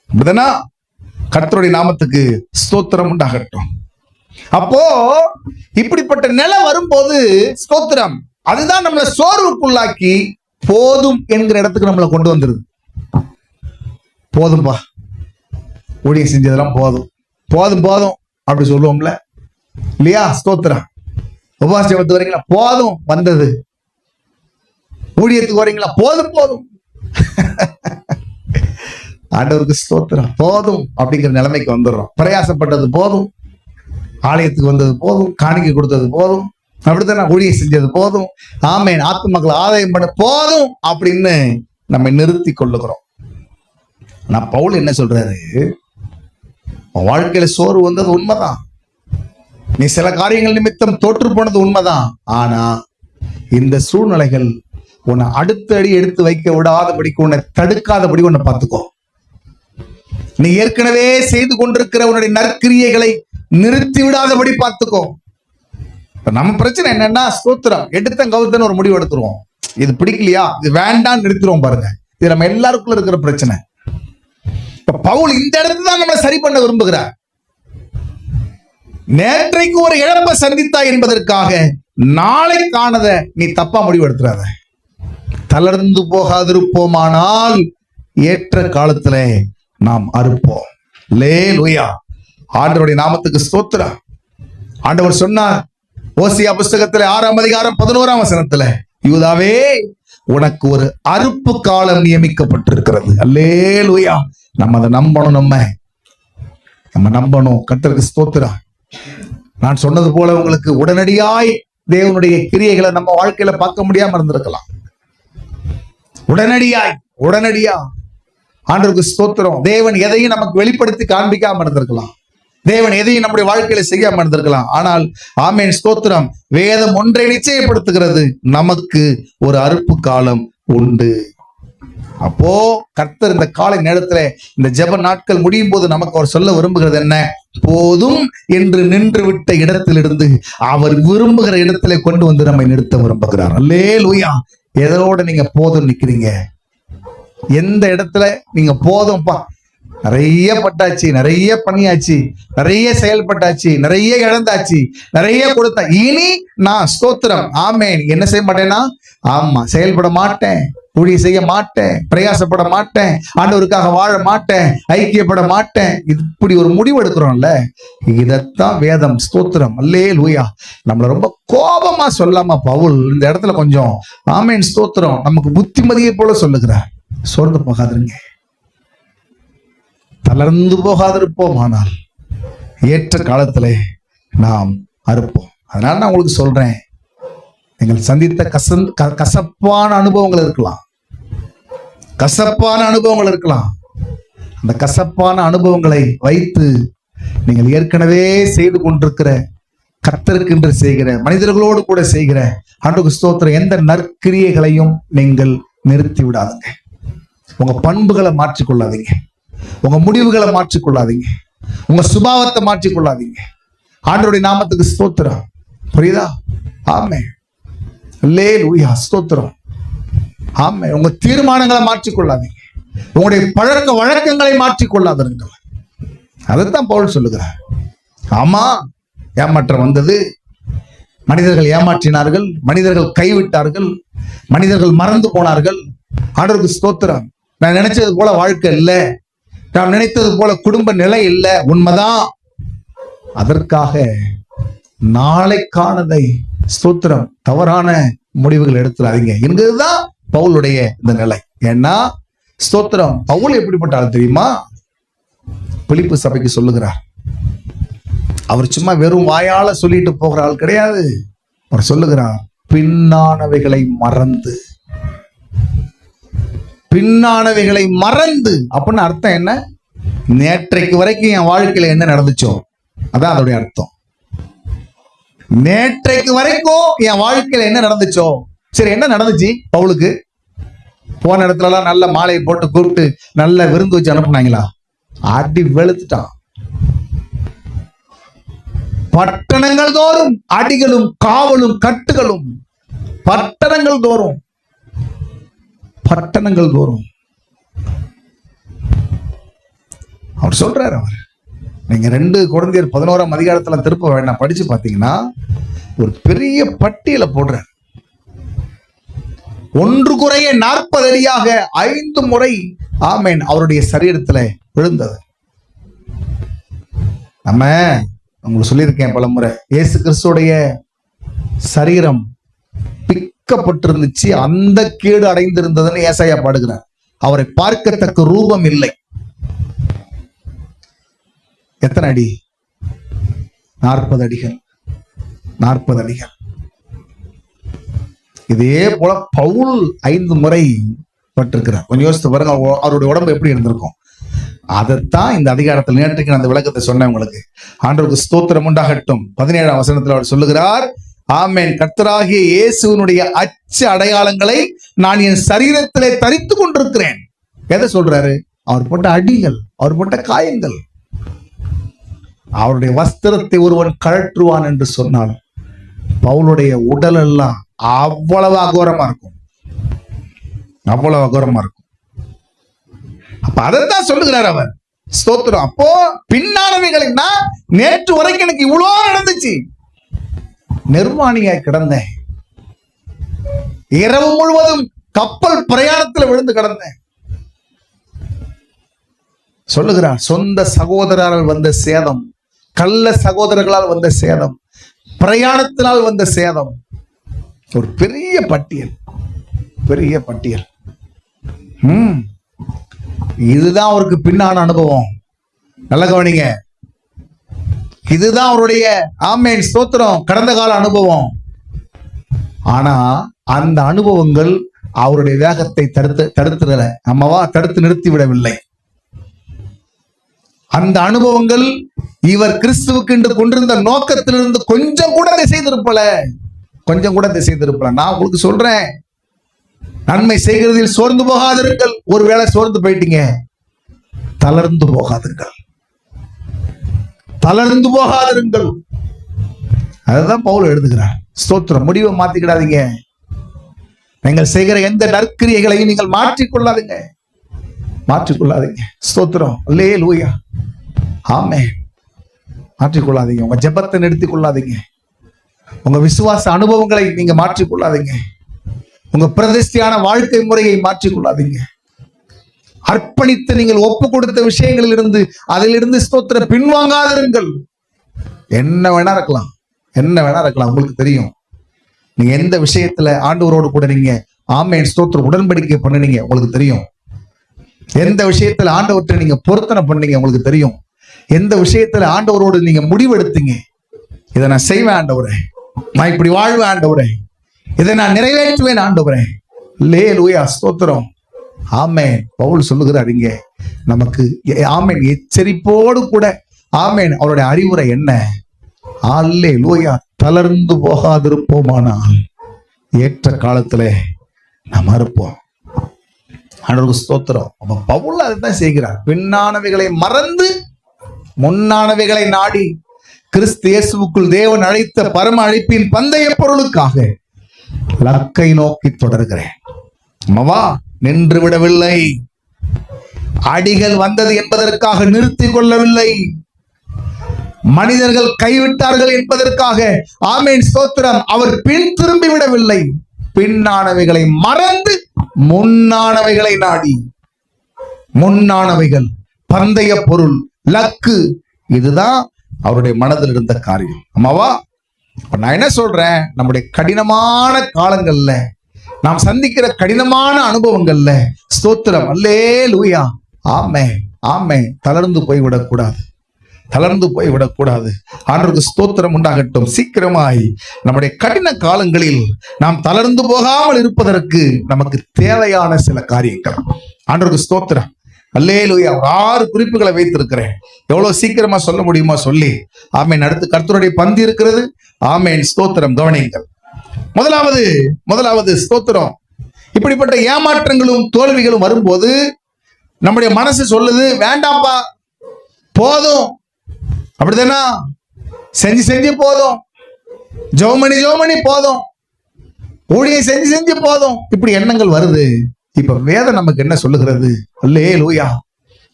S1: அப்படிதானா? கர்த்தருடைய நாமத்துக்கு ஸ்தோத்திரம் உண்டாகட்டும். அப்போ இப்படிப்பட்ட நிலை வரும்போது ஸ்தோத்திரம், அதுதான் நம்மளை சோர்வுக்குள்ளாக்கி போதும் என்கிற இடத்துக்கு நம்மளை கொண்டு வந்துருது. போதும்பா, ஊழியம் செஞ்சதெல்லாம் போதும் போதும் போதும் அப்படி சொல்லுவோம்ல இல்லையா? ஸ்தோத்திரம். உபவாச ஜெபத்துக்கு வரீங்களா? போதும் வந்தது. ஊழியத்துக்கு வரீங்களா? போதும் போதும். ஆண்டவருக்கு ஸ்தோத்திரம். போதும் அப்படிங்கிற நிலைமைக்கு வந்துடுறோம். பிரயாசப்பட்டது போதும், ஆலயத்துக்கு வந்தது போதும், காணிக்கை கொடுத்தது போதும், அப்படித்தான் ஊழியம் செஞ்சது போதும், ஆமேன், ஆத்துமக்களை ஆதாயம் பண்ண போதும் அப்படின்னு நம்ம நிறுத்தி கொள்ளுகிறோம். ஆனா பவுல் என்ன சொல்றாரு? வாழ்க்கையில சோர்வு வந்தது உண்மைதான், நீ சில காரியங்கள் நிமித்தம் தோற்று போனது உண்மைதான். ஆனா இந்த சூழ்நிலைகள் உன்னை அடுத்த அடி எடுத்து வைக்க விடாதபடிக்கு, உன்னை தடுக்காதபடி உன்னை பார்த்துக்கோ. நீ ஏற்கனவே செய்து கொண்டிருக்கிற உன்னுடைய நற்கிரியைகளை நிறுத்தி விடாதபடி பார்த்துக்கோ. நம்ம பிரச்சனை என்னன்னா, ஸ்தோத்திரம், எடுத்தன் கவுத்தன் ஒரு முடிவு எடுத்துருவோம். இது பிடிக்கலையா, இது வேண்டாம், நிறுத்திடுவோம். பாருங்க, இது நம்ம எல்லாருக்குள்ள இருக்கிற பிரச்சனை. இப்ப பவுல் இந்த இடத்துல தான் நம்மளை சரி பண்ண விரும்புகிறார். நேற்றைக்கு ஒரு இழப்பை சந்தித்தாய் என்பதற்காக நாளைக்கானத நீ தப்பா முடிவு எடுத்துறாத. தளர்ந்து போகாதிருப்போமானால் ஏற்ற காலத்துல நாம் அறுப்போம். அல்லேலூயா. ஆண்டவருடைய நாமத்துக்கு ஸ்தோத்திரம். ஆண்டவர் சொன்னார் ஓசியா புஸ்தகத்துல 6ஆம் அதிகாரம் 11ஆம் வசனத்துல, யூதாவே உனக்கு ஒரு அறுப்பு காலம் நியமிக்கப்பட்டிருக்கிறது. அல்லேலூயா. நம்ம அதை நம்பணும். நம்ம நம்பணும். கர்த்தருக்கு ஸ்தோத்திரம். நான் சொன்னது போல உங்களுக்கு உடனடியாய் தேவனுடைய கிரியைகளை நம்ம வாழ்க்கையில பார்க்க முடியாம இருந்திருக்கலாம். உடனடியா ஆண்டவருக்கு ஸ்தோத்திரம். தேவன் எதையும் நமக்கு வெளிப்படுத்தி காண்பிக்காம இருந்திருக்கலாம். தேவன் எதையும் நம்முடைய வாழ்க்கையில செய்யாம இருந்திருக்கலாம். ஆனால் ஆமேன், ஸ்தோத்திரம், வேதம் ஒன்றை நிச்சயப்படுத்துகிறது, நமக்கு ஒரு அறுப்பு காலம் உண்டு. அப்போ கர்த்தர் இந்த காலை நேரத்துல, இந்த ஜெப நாட்கள் முடியும் போது நமக்கு அவர் சொல்ல விரும்புகிறது என்ன? போதும் என்று நின்று விட்ட இடத்திலிருந்து அவர் விரும்புகிற இடத்துல கொண்டு வந்து நம்மை நிறுத்த விரும்புகிறார். அல்லேலூயா. எதோட நீங்க போதும் நிக்கிறீங்க? எந்த இடத்துல நீங்க போதும்பா, நிறைய பட்டாச்சு, நிறைய பண்ணியாச்சு, நிறைய செயல்பட்டாச்சு, நிறைய இழந்தாச்சு, நிறைய கொடுத்தா, இனி நான் ஸ்தோத்திரம் ஆமேன் என்ன செய்ய மாட்டேன்னா, ஆமா, செயல்பட மாட்டேன், ஊழியம் செய்ய மாட்டேன், பிரயாசப்பட மாட்டேன், ஆண்டவருக்காக வாழ மாட்டேன், ஐக்கியப்பட மாட்டேன். இப்படி ஒரு முடிவு எடுக்கிறோம்ல, இதத்தான் வேதம் ஸ்தோத்திரம் அல்லேலூயா நம்மள ரொம்ப கோபமா சொல்லாம பவுல் இந்த இடத்துல கொஞ்சம் ஆமேன் ஸ்தோத்திரம் நமக்கு புத்திமதியை போல சொல்லுகிறார். சோர்ந்து போகாதுங்க, தளர்ந்து போகாதிருப்போம், ஆனால் ஏற்ற காலத்திலே நாம் அறுப்போம். அதனால நான் உங்களுக்கு சொல்றேன், நீங்கள் சந்தித்த கசப்பான அனுபவங்கள் இருக்கலாம், அந்த கசப்பான அனுபவங்களை வைத்து நீங்கள் ஏற்கனவே செய்து கொண்டிருக்கிற, கர்த்தருக்கென்று செய்கிற, மனிதர்களோடு கூட செய்கிற ஆண்டவருக்கு ஸ்தோத்திரம் எந்த நற்கிரியைகளையும் நீங்கள் நிறுத்தி விடாதுங்க. உங்க பண்புகளை மாற்றிக்கொள்ளாதீங்க, உங்க முடிவுகளை மாற்றிக்கொள்ளாதீங்க, உங்க சுபாவத்தை மாற்றிக்கொள்ளாதீங்க. ஆண்டவருடைய நாமத்துக்கு ஸ்தோத்திரம். புரியுதா? ஆமென். அல்லேலூயா. ஸ்தோத்திரம். ஆமென். உங்க தீர்மானங்களை மாற்றிக்கொள்ளாதீங்க, உங்களுடைய பழக்க வழக்கங்களை மாற்றிக்கொள்ளாதீர்கள். அதைத்தான் பவுல் சொல்லுகிறார். ஆமா, ஏமாற்றம் வந்தது, மனிதர்கள் ஏமாற்றினார்கள், மனிதர்கள் கைவிட்டார்கள், மனிதர்கள் மறந்து போனார்கள். ஆண்டவருக்கு ஸ்தோத்திரம். நான் நினைச்சது போல வாழ்க்கை இல்லை, நான் நினைத்தது போல குடும்ப நிலை இல்லை, உண்மைதான். அதற்காக நாளைக்கானதை ஸ்தோத்திரம் தவறான முடிவுகள் எடுத்துறாதீங்க என்கிறதுதான் பவுலுடைய இந்த நிலை. ஏன்னா ஸ்தோத்திரம், பவுல் எப்படிப்பட்ட ஆள் தெரியுமா? பிலிப்பு சபைக்கு சொல்லுகிறார். அவர் சும்மா வெறும் வாயால சொல்லிட்டு போகிற ஆள் கிடையாது. அவர் சொல்லுகிறார், பின்னானவைகளை மறந்து. அப்படின்னு அர்த்தம் என்ன? நேற்றைக்கு வரைக்கும் என் வாழ்க்கையில என்ன நடந்துச்சோ அதான் அதோடைய அர்த்தம். நேற்றைக்கு வரைக்கும் என் வாழ்க்கையில என்ன நடந்துச்சோ, சரி, என்ன நடந்துச்சு? பவுலுக்கு போன இடத்துல எல்லாம் நல்ல மாலையை போட்டு கூப்பிட்டு நல்ல விருந்து வச்சு அனுப்புனாங்களா? அடி வெளுத்துட்டான். பட்டணங்கள் தோறும் அடிகளும் காவலும் கட்டுகளும், பட்டணங்கள் தோறும் பட்டணங்கள் தோறும். அவர் சொல்றாரு, அவர் நீங்க 2 கொரிந்தியர் 11ஆம் அதிகாரத்துல திருப்ப வேண்டாம், படிச்சு பாத்தீங்கன்னா ஒரு பெரிய பட்டியலை போடுறார். 1 குறைய 40 அடியாக 5 முறை ஆமேன் அவருடைய சரீரத்துல விழுந்தது. நம்ம உங்களுக்கு சொல்லியிருக்கேன் பல முறை, இயேசு கிறிஸ்துடைய சரீரம் பிக்கப்பட்டிருந்துச்சு, அந்த கேடு அடைந்திருந்ததுன்னு ஏசாயா பாடுகிறார். அவரை பார்க்கத்தக்க ரூபம் இல்லை. எத்தனை அடி? 40 அடிகள். 40 அடிகள். இதே போல பவுல் 5 முறை பட்டிருக்கிறார். கொஞ்சம் யோசித்து பாருங்க அவருடைய உடம்பு எப்படி இருந்திருக்கும். அதைத்தான் இந்த அதிகாரத்தில் நேற்றுக்கு அந்த விளக்கத்தை சொன்னேன் உங்களுக்கு. ஆண்டவருக்கு ஸ்தோத்திரம் உண்டாகட்டும். 17ஆம் வசனத்தில் அவர் சொல்லுகிறார், ஆமென், கர்த்தராகிய இயேசுவினுடைய அச்சு அடையாளங்களை நான் என் சரீரத்திலே தரித்து கொண்டிருக்கிறேன். எதை சொல்றாரு? அவர் போட்ட அடிகள், அவர் போட்ட காயங்கள். அவருடைய வஸ்திரத்தை ஒருவன் கழற்றுவான் என்று சொன்னால் பவுலுடைய உடல் எல்லாம் அவ்வளவு அகோரமா இருக்கும், அவ்வளவு அகோரமா இருக்கும். அப்ப அதைத்தான் சொல்லுகிறார் அவர். ஸ்தோத்திரம். அப்போ பின்னானவைகள்னா நேற்று வரைக்கும் எனக்கு இவ்வளவு நடந்துச்சு, நிர்வாணியாய் கிடந்தேன், இரவு முழுவதும் கப்பல் பிரயாணத்தில் விழுந்து கிடந்தேன் சொல்லுகிறார். சொந்த சகோதரரால் வந்த சேதம், கள்ள சகோதரர்களால் வந்த சேதம், பிரயாணத்தினால் வந்த சேதம், ஒரு பெரிய பட்டியல், பெரிய பட்டியல். இதுதான் அவருக்கு பின்னான அனுபவம். நல்ல கவனிங்க, இதுதான் அவருடைய ஆமென் ஸ்தோத்திரம் கடந்த கால அனுபவம். ஆனா அந்த அனுபவங்கள் அவருடைய வேகத்தை தடுத்துடல, அம்மாவா தடுத்து நிறுத்தி விடவில்லை. அந்த அனுபவங்கள் இவர் கிறிஸ்துவுக்கு என்று கொண்டிருந்த நோக்கத்திலிருந்து கொஞ்சம் கூட திசை திருப்பல, கொஞ்சம் கூட திசை திருப்பல. நான் உங்களுக்கு சொல்றேன், நன்மை செய்கிறதில் சோர்ந்து போகாதிருங்கள். ஒருவேளை சோர்ந்து போயிட்டீங்க, தளர்ந்து போகாதுங்கள், தளர்ந்து போகாதிருங்கள். அதுதான் பவுல் எழுதுகிறார். ஸ்தோத்திரம். முடிவை மாத்திக்கிடாதீங்க. நீங்கள் செய்கிற எந்த நற்கிரியைகளையும் நீங்கள் மாற்றிக்கொள்ளாதீங்க, மாற்றிக்கொள்ளாதீங்க. ஸ்தோத்திரம். அல்லேலூயா. ஆமென். மாற்றிக்கொள்ளாதீங்க. உங்க ஜெபத்தை நிறுத்திக் கொள்ளாதீங்க. உங்க விசுவாச அனுபவங்களை நீங்க மாற்றிக்கொள்ளாதீங்க. உங்க பிரதிஷ்டையான வாழ்க்கை முறையை மாற்றிக்கொள்ளாதீங்க. அர்ப்பணித்து நீங்கள் ஒப்பு கொடுத்த விஷயங்களில் இருந்து அதிலிருந்து ஸ்தோத்திர பின்வாங்காதிருங்கள். என்ன வேணா இருக்கலாம், என்ன வேணா இருக்கலாம். உங்களுக்கு தெரியும் நீங்க எந்த விஷயத்துல ஆண்டவரோடு கூட நீங்க ஆமென் ஸ்தோத்திர உடன்படிக்கை பண்ணுனீங்க, உங்களுக்கு தெரியும். எந்த விஷயத்துல ஆண்டவற்றை நீங்க பொருத்தனை பண்ணீங்க, உங்களுக்கு தெரியும். எந்த விஷயத்துல ஆண்டவரோடு நீங்க முடிவெடுத்தீங்க, இதை நான் செய்வேன் ஆண்டவரே, நான் இப்படி வாழ்வேன் ஆண்டவரே, இதை நான் நிறைவேற்றுவேன் ஆண்டவரே. அல்லேலூயா. ஸ்தோத்திரம். ஆமென். பவுல் சொல்லுகிறார் இங்க நமக்கு ஆமென் எச்சரிப்போடு கூட ஆமென் அவருடைய அறிவுரை என்ன? அல்லேலூயா. தளர்ந்து போகாதிருப்போமானால் ஏற்ற காலத்துல நாம் இருப்போம். ஆண்டவருக்கு ஸ்தோத்திரம். அப்ப பவுல் அதுதான் செய்கிறார். பின்னானவைகளை மறந்து முன்னானவைகளை நாடி கிறிஸ்து இயேசுவுக்குள் தேவன் அழைத்த பரம அழைப்பின் பந்தய பொருளுக்காக லக்கை நோக்கி தொடர்கிறேன். அம்மாவா நின்று விடவில்லை. அடிகள் வந்தது என்பதற்காக நிறுத்தி கொள்ளவில்லை. மனிதர்கள் கைவிட்டார்கள் என்பதற்காக ஆமென் ஸ்தோத்திரம் அவர் பின் திரும்பி விடவில்லை. பின்னானவைகளை மறந்து முன்னானவைகளை நாடி, முன்னானவைகள் பந்தய பொருள் லக்கு, இதுதான் அவருடைய மனதில் இருந்த காரியம். அம்மாவா நான் என்ன சொல்றேன், நம்முடைய கடினமான காலங்கள்ல நாம் சந்திக்கிற கடினமான அனுபவங்கள்ல ஸ்தோத்திரம் அல்லேலூயா ஆமென் ஆமென் தளர்ந்து போய்விடக்கூடாது, தளர்ந்து போய்விடக்கூடாது. ஆண்டவருக்கு ஸ்தோத்திரம் உண்டாகட்டும். சீக்கிரமாய் நம்முடைய கடின காலங்களில் நாம் தளர்ந்து போகாமல் இருப்பதற்கு நமக்கு தேவையான சில காரியங்கள். ஆண்டவருக்கு ஸ்தோத்திரம் அல்லேலூயா. 6 குறிப்புகளை வைத்திருக்கிறேன். எவ்வளவு சீக்கிரமா சொல்ல முடியுமா சொல்லி ஆமென். அடுத்து கர்த்தருடைய பந்தி இருக்கிறது. ஆமென் ஸ்தோத்திரம். கவனியுங்கள். முதலாவது ஸ்தோத்திரம், இப்படிப்பட்ட ஏமாற்றங்களும் தோல்விகளும் வரும்போது நம்முடைய மனசு சொல்லுது, வேண்டாம்ப்பா போதும், அப்படிதானா, செஞ்சு போதும், ஜெபமணி போதும், ஊழியம் செஞ்சு போதும், இப்படி எண்ணங்கள் வருது. இப்ப வேதம் நமக்கு என்ன சொல்லுகிறது? அல்லேலூயா.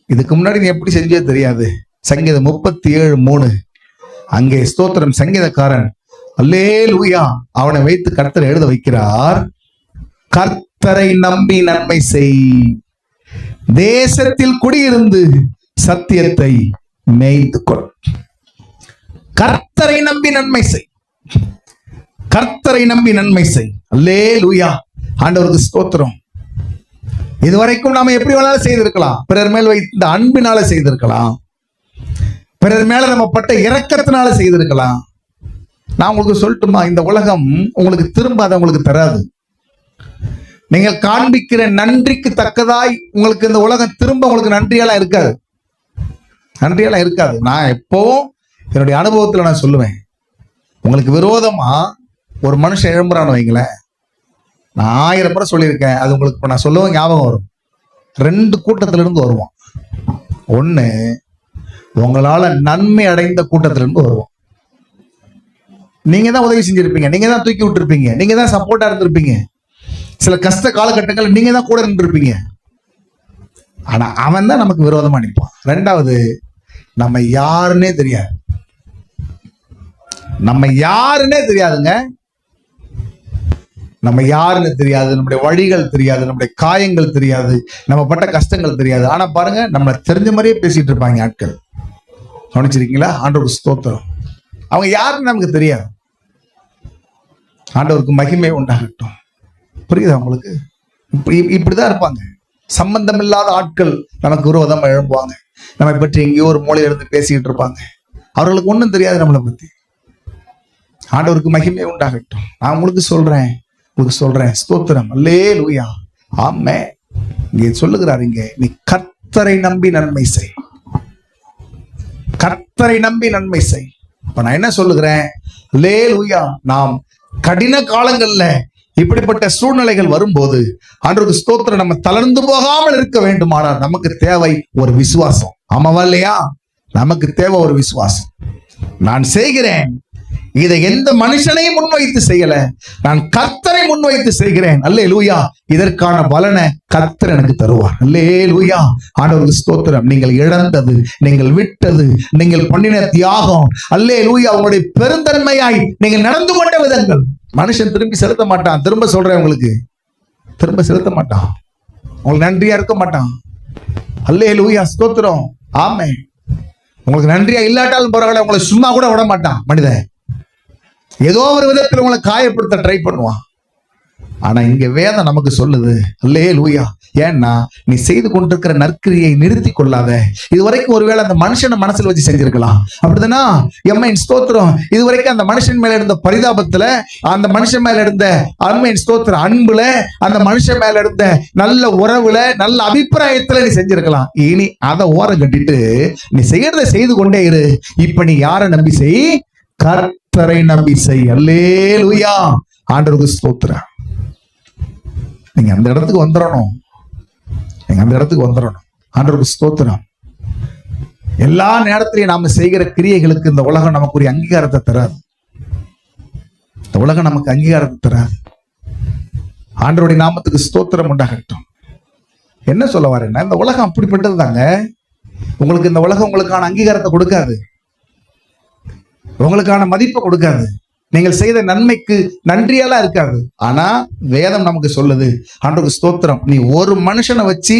S1: இதுக்கு முன்னாடி நீ எப்படி செஞ்சே தெரியாது. சங்கீதம் 37:3 அங்கே ஸ்தோத்திரம், சங்கீதக்காரன் அல்லேலூயா அவனை வைத்து கர்த்தர் எழுத வைக்கிறார். கர்த்தரை நம்பி நன்மை செய், தேசத்தில் குடியிருந்து சத்தியத்தை மேய்ந்து கொள். கர்த்தரை நம்பி நன்மை செய், கர்த்தரை நம்பி நன்மை செய். அல்லேலூயா. ஆண்டவருக்கு ஸ்தோத்திரம். இதுவரைக்கும் நாம எப்படி வேணாலும் செய்திருக்கலாம். பிறர் மேல் வைத்த அன்பினால செய்திருக்கலாம், பிறர் மேல நம்ம பட்ட இரக்கத்தினால செய்திருக்கலாம். நான் உங்களுக்கு சொல்லட்டுமா, இந்த உலகம் உங்களுக்கு திரும்ப அதை உங்களுக்கு தராது. நீங்கள் காண்பிக்கிற நன்றிக்கு தக்கதாய் உங்களுக்கு இந்த உலகம் திரும்ப உங்களுக்கு நன்றியெல்லாம் இருக்காது, நன்றியெல்லாம் இருக்காது. நான் எப்பவும் என்னுடைய அனுபவத்துல நான் சொல்லுவேன், உங்களுக்கு விரோதமா ஒரு மனுஷன் எழும்புறான்னு வைங்களேன், நான் 1000 முறை சொல்லியிருக்கேன், அது உங்களுக்கு இப்ப நான் சொல்லவும் ஞாபகம் வரும். 2 கூட்டத்துல இருந்து வருவோம். ஒண்ணு, உங்களால நன்மை அடைந்த கூட்டத்துல இருந்து வருவோம். நீங்க தான் உதவி செஞ்சிருப்பீங்க, நீங்க தான் தூக்கி விட்டுருப்பீங்க, நீங்க தான் சப்போர்ட்டா இருந்திருப்பீங்க, சில கஷ்ட காலகட்டங்கள் நீங்க தான் கூட இருந்திருப்பீங்க. ஆனா அவன் தான் நமக்கு விரோதமா நிற்பான். 2வது, நம்ம யாருன்னே தெரியாது, நம்ம யாருன்னே தெரியாதுங்க, நம்ம யாருன்னு தெரியாது, நம்முடைய வழிகள் தெரியாது, நம்முடைய காயங்கள் தெரியாது, நம்ம பட்ட கஷ்டங்கள் தெரியாது. ஆனா பாருங்க, நம்ம தெரிஞ்ச மாதிரியே பேசிட்டு இருப்பாங்க ஆட்கள். கவனிச்சிருக்கீங்களா? ஆண்டவருக்கு ஸ்தோத்திரம். அவங்க யாருன்னு நமக்கு தெரியாது. ஆண்டவருக்கு மகிமை உண்டாகட்டும். புரியுதா உங்களுக்கு? இப்படிதான் இருப்பாங்க. சம்பந்தம் இல்லாத ஆட்கள் நமக்கு விரோதமா எழுப்புவாங்க, நம்மை பற்றி எங்கேயோ ஒரு மூலையில இருந்து பேசிக்கிட்டு இருப்பாங்க. அவர்களுக்கு ஒன்றும் தெரியாது நம்மளை பத்தி. ஆண்டவருக்கு மகிமை உண்டாகட்டும். நான் உங்களுக்கு சொல்றேன் ஸ்தோத்திரம். அல்லேலூயா. ஆமென். இங்கே சொல்லுகிறார், இங்கே நீ கர்த்தரை நம்பி நன்மை செய், கர்த்தரை நம்பி நன்மை செய். இப்ப நான் என்ன சொல்லுகிறேன்? அல்லேலூயா. நாம் கடின காலங்கள்ல இப்படிப்பட்ட சூழ்நிலைகள் வரும்போது ஆண்டவருக்கு ஸ்தோத்திரம், நம்ம தளர்ந்து போகாமல் இருக்க வேண்டுமானால் நமக்கு தேவை ஒரு விசுவாசம். ஆமாவா இல்லையா? நமக்கு தேவை ஒரு விசுவாசம். நான் செய்கிறேன், இதை எந்த மனுஷனையும் முன்வைத்து செய்யல, நான் கர்த்தரை முன்வைத்து செய்கிறேன். அல்லேலூயா. இதற்கான பலனை கர்த்தர் எனக்கு தருவார். அல்லேலூயா. ஆண்டவருக்கு ஸ்தோத்திரம். நீங்கள் இழந்தது, நீங்கள் விட்டது, நீங்கள் பண்ணின தியாகம், அல்லேலூயா, உங்களுடைய பெருந்தன்மையாய் நீங்கள் நடந்து கொண்ட விதங்கள் மனுஷன் திரும்பி செலுத்த மாட்டான். திரும்ப சொல்றேன், உங்களுக்கு திரும்ப செலுத்த மாட்டான், உங்களுக்கு நன்றியா இருக்க மாட்டான். அல்லேலூயா. ஸ்தோத்திரம். ஆமென். உங்களுக்கு நன்றியா இல்லாட்டாலும் பரவாயில்ல, உங்களை சும்மா கூட விட மாட்டான் மனிதன். ஏதோ ஒரு விதத்தில் உங்களை காயப்படுத்த ட்ரை பண்ணுவான். ஆனா இங்க வேதம் நமக்கு சொல்லுது, அல்லேலூயா. ஏன்னா நீ செய்து கொண்டிருக்கிற நற்கிரியை நிறுத்தி கொள்ளாத. இதுவரைக்கும் ஒருவேளை அந்த மனுஷனை மனசுல வச்சு செஞ்சிருக்கலாம், அப்படிதானா? எம்மையின் ஸ்தோத்திரம். இதுவரைக்கும் அந்த மனுஷன் மேல இருந்த பரிதாபத்துல, அந்த மனுஷன் மேல இருந்த அருமையின் ஸ்தோத்திரம் அன்புல, அந்த மனுஷன் மேல இருந்த நல்ல உறவுல, நல்ல அபிப்பிராயத்துல நீ செஞ்சிருக்கலாம். இனி அதை ஓரம் கட்டிட்டு நீ செய்யறத செய்து கொண்டே இரு. இப்ப நீ யாரை நம்பி செய்? கர்த்தரை நம்பி செய். அல்லேலூயா. ஆண்டவருக்கு ஸ்தோத்திரம். நீங்க அந்த இடத்துக்கு வந்துடணும், நீங்க அந்த இடத்துக்கு வந்துடணும். ஆண்டவருக்கு ஸ்தோத்திரம். எல்லா நேரத்திலையும் நாம செய்கிற கிரியைகளுக்கு இந்த உலகம் நமக்கு ஒரு அங்கீகாரத்தை தராது. இந்த உலகம் நமக்கு அங்கீகாரத்தை தராது. ஆண்டவருடைய நாமத்துக்கு ஸ்தோத்திரம் உண்டாகட்டும். என்ன சொல்ல வரேன்னா, இந்த உலகம் அப்படிப்பட்டது தாங்க. உங்களுக்கு இந்த உலகம் உங்களுக்கான அங்கீகாரத்தை கொடுக்காது, உங்களுக்கான மதிப்பை கொடுக்காது, நீங்கள் செய்த நன்மைக்கு நன்றியெல்லாம் இருக்காது. ஆனா வேதம் நமக்கு சொல்லுது, ஆண்டவருக்கு ஸ்தோத்திரம், நீ ஒரு மனுஷனை வச்சு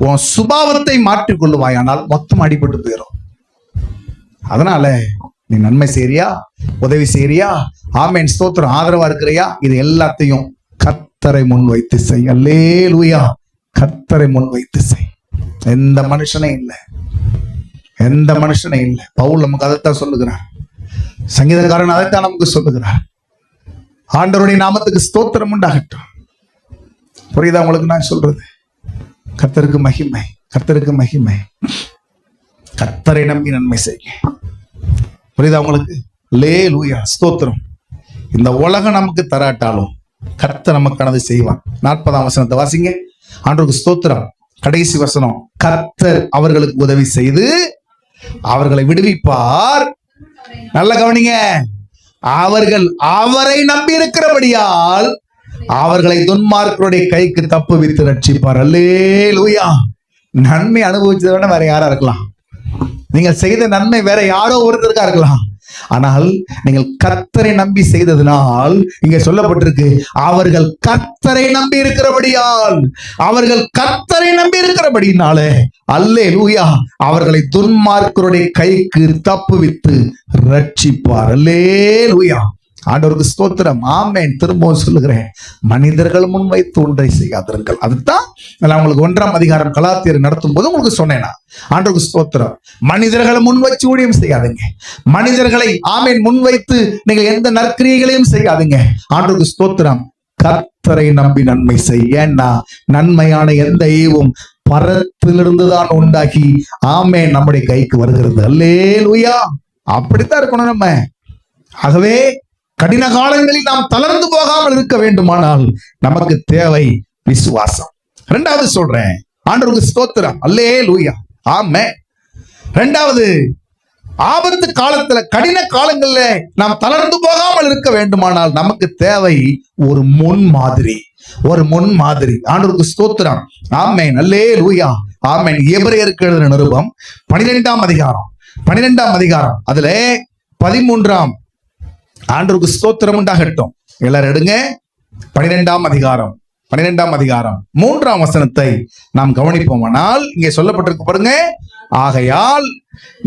S1: உன் சுபாவத்தை மாற்றிக் கொள்ளுவாய், ஆனால் மொத்தம் அடிபட்டு போயிடும். அதனால நீ நன்மை செய்யறியா, உதவி செய்யறியா, ஆமென் ஸ்தோத்திரம், ஆதரவா இருக்கிறியா, இது எல்லாத்தையும் கர்த்தரை முன் வைத்து செய். அல்லேலூயா. கர்த்தரை முன் வைத்து செய். எந்த மனுஷனே இல்லை, எந்த மனுஷனே இல்லை. பவுல் நமக்கு அதைத்தான் சொல்லுகிறார், சங்கீதக்காரன் அதைத்தான் நமக்கு சொல்லுகிறார். ஆண்டவருடைய நாமத்துக்கு ஸ்தோத்திரம் உண்டாகட்டும். புரியுதா உங்களுக்கு நான் சொல்றது? கர்த்தருக்கு மகிமை, கர்த்தருக்கு மகிமை. கர்த்தரை நம்பி நன்மை செய்ய. புரியுதா உங்களுக்கு? அல்லேலூயா. ஸ்தோத்திரம். இந்த உலகம் நமக்கு தராட்டாலும் கர்த்தர் நமக்கானது செய்வான். 40ஆம் வசனத்தை வாசிங்க. ஆண்டவருக்கு ஸ்தோத்திரம். கடைசி வசனம், கர்த்தர் அவர்களுக்கு உதவி செய்து அவர்களை விடுவிப்பார். நல்ல கவனிங்க. அவர்கள் அவரை நம்பி இருக்கிறபடியால் அவர்களை துன்மார்க்கருடைய கைக்கு தப்புவித்து ரட்சிப்பார். அல்லேலூயா. நன்மை அனுபவிச்சதை விட வேற யாரா இருக்கலாம்? நீங்கள் செய்த நன்மை வேற யாரோ ஒருத்தருக்கா இருக்கலாம். ஆனால் நீங்கள் கர்த்தரை நம்பி செய்ததினால் இங்க சொல்லப்பட்டிருக்கு, அவர்கள் கர்த்தரை நம்பி இருக்கிறபடியால், அவர்கள் கர்த்தரை நம்பி இருக்கிறபடினாலே அல்லேலூயா, அவர்களை துன்மார்க்கருடைய கைக்கு தப்புவித்து ரட்சிப்பார். அல்லேலூயா. ஆண்டவருக்கு ஸ்தோத்திரம். ஆமென். திரும்பவும் சொல்லுகிறேன், மனிதர்கள் முன்வைத்து ஒன்றை செய்யாதிருங்கள். அதுதான் நான் உங்களுக்கு 1ஆம் அதிகாரம் கலாத்தியர் நடத்தும் போது உங்களுக்கு சொன்னேன். ஆண்டவருக்கு ஸ்தோத்திரம். மனிதர்களை முன்வைச்சு ஊழியம் செய்யாதீங்க. மனிதர்களை ஆமென் முன்வைத்து நீங்கள் எந்த நற்கிரியைகளையும் செய்யாதீங்க. ஆண்டவருக்கு ஸ்தோத்திரம். கர்த்தரை நம்பி நன்மை செய்ய. நன்மையான எந்த ஈவும் பரத்திலிருந்து தான் உண்டாகி ஆமென் நம்முடைய கைக்கு வருகிறது. அல்லேலூயா. அப்படித்தான் இருக்கணும் நம்ம. ஆகவே கடின காலங்களில் நாம் தளர்ந்து போகாமல் இருக்க வேண்டுமானால் நமக்கு தேவை விசுவாசம். 2வது சொல்றேன், ஆண்டவருக்கு ஸ்தோத்திரம். அல்லேலூயா. ஆமென். 2வது, ஆபத்து காலத்துல, கடின காலங்கள்ல நாம் தளர்ந்து போகாமல் இருக்க வேண்டுமானால் நமக்கு தேவை ஒரு முன்மாதிரி. ஒரு முன்மாதிரி. ஆண்டவருக்கு ஸ்தோத்திரம். ஆமென். அல்லேலூயா. ஆமென். எபிரேயருக்கு எழுதின நிருபம் 12ஆம் அதிகாரம் அதுல 13ஆம், ஆண்டவருக்கு ஸ்தோத்திரம் உண்டாகட்டும். எல்லாரும் எடுங்க. 12ஆம் அதிகாரம் 3ஆம் வசனத்தை நாம் கவனிப்போமானால் இங்கே சொல்லப்பட்டிருக்கு பாருங்க. ஆகையால்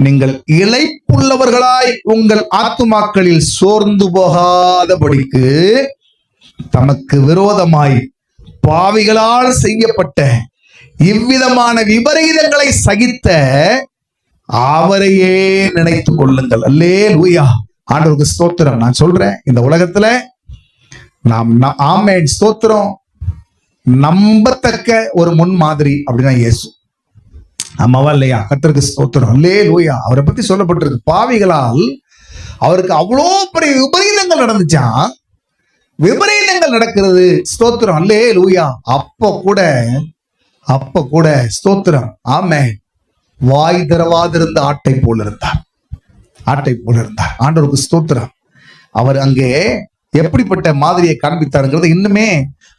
S1: நீங்கள் இளைப்புள்ளவர்களாய் உங்கள் ஆத்துமாக்களில் சோர்ந்து போகாதபடிக்கு தமக்கு விரோதமாய் பாவிகளால் செய்யப்பட்ட இவ்விதமான விபரீதங்களை சகித்த அவரையே நினைத்துக் கொள்ளுங்கள். அல்லேலூயா. ஆண்டவருக்கு ஸ்தோத்திரம். நான் சொல்றேன், இந்த உலகத்துல நாம் ஆமென் ஸ்தோத்திரம் நம்பத்தக்க ஒரு முன்மாதிரி அப்படின்னா இயேசு. ஆமாவா இல்லையா? கர்த்தருக்கு ஸ்தோத்திரம். அல்லேலூயா. அவரை பத்தி சொல்லப்பட்டிருக்கு, பாவிகளால் அவருக்கு அவ்வளோ பெரிய விபரீதங்கள் நடந்துச்சான். விபரீதங்கள் நடக்கிறது. ஸ்தோத்திரம். அல்லேலூயா. அப்ப கூட ஸ்தோத்திரம். ஆமென். வாய் திறவாதிருந்த ஆட்டை போல இருந்தார். ஆண்டவருக்கு ஸ்தோத்திரம். அவர் அங்கே எப்படிப்பட்ட மாதிரியை காண்பித்தாருங்கிறது இன்னுமே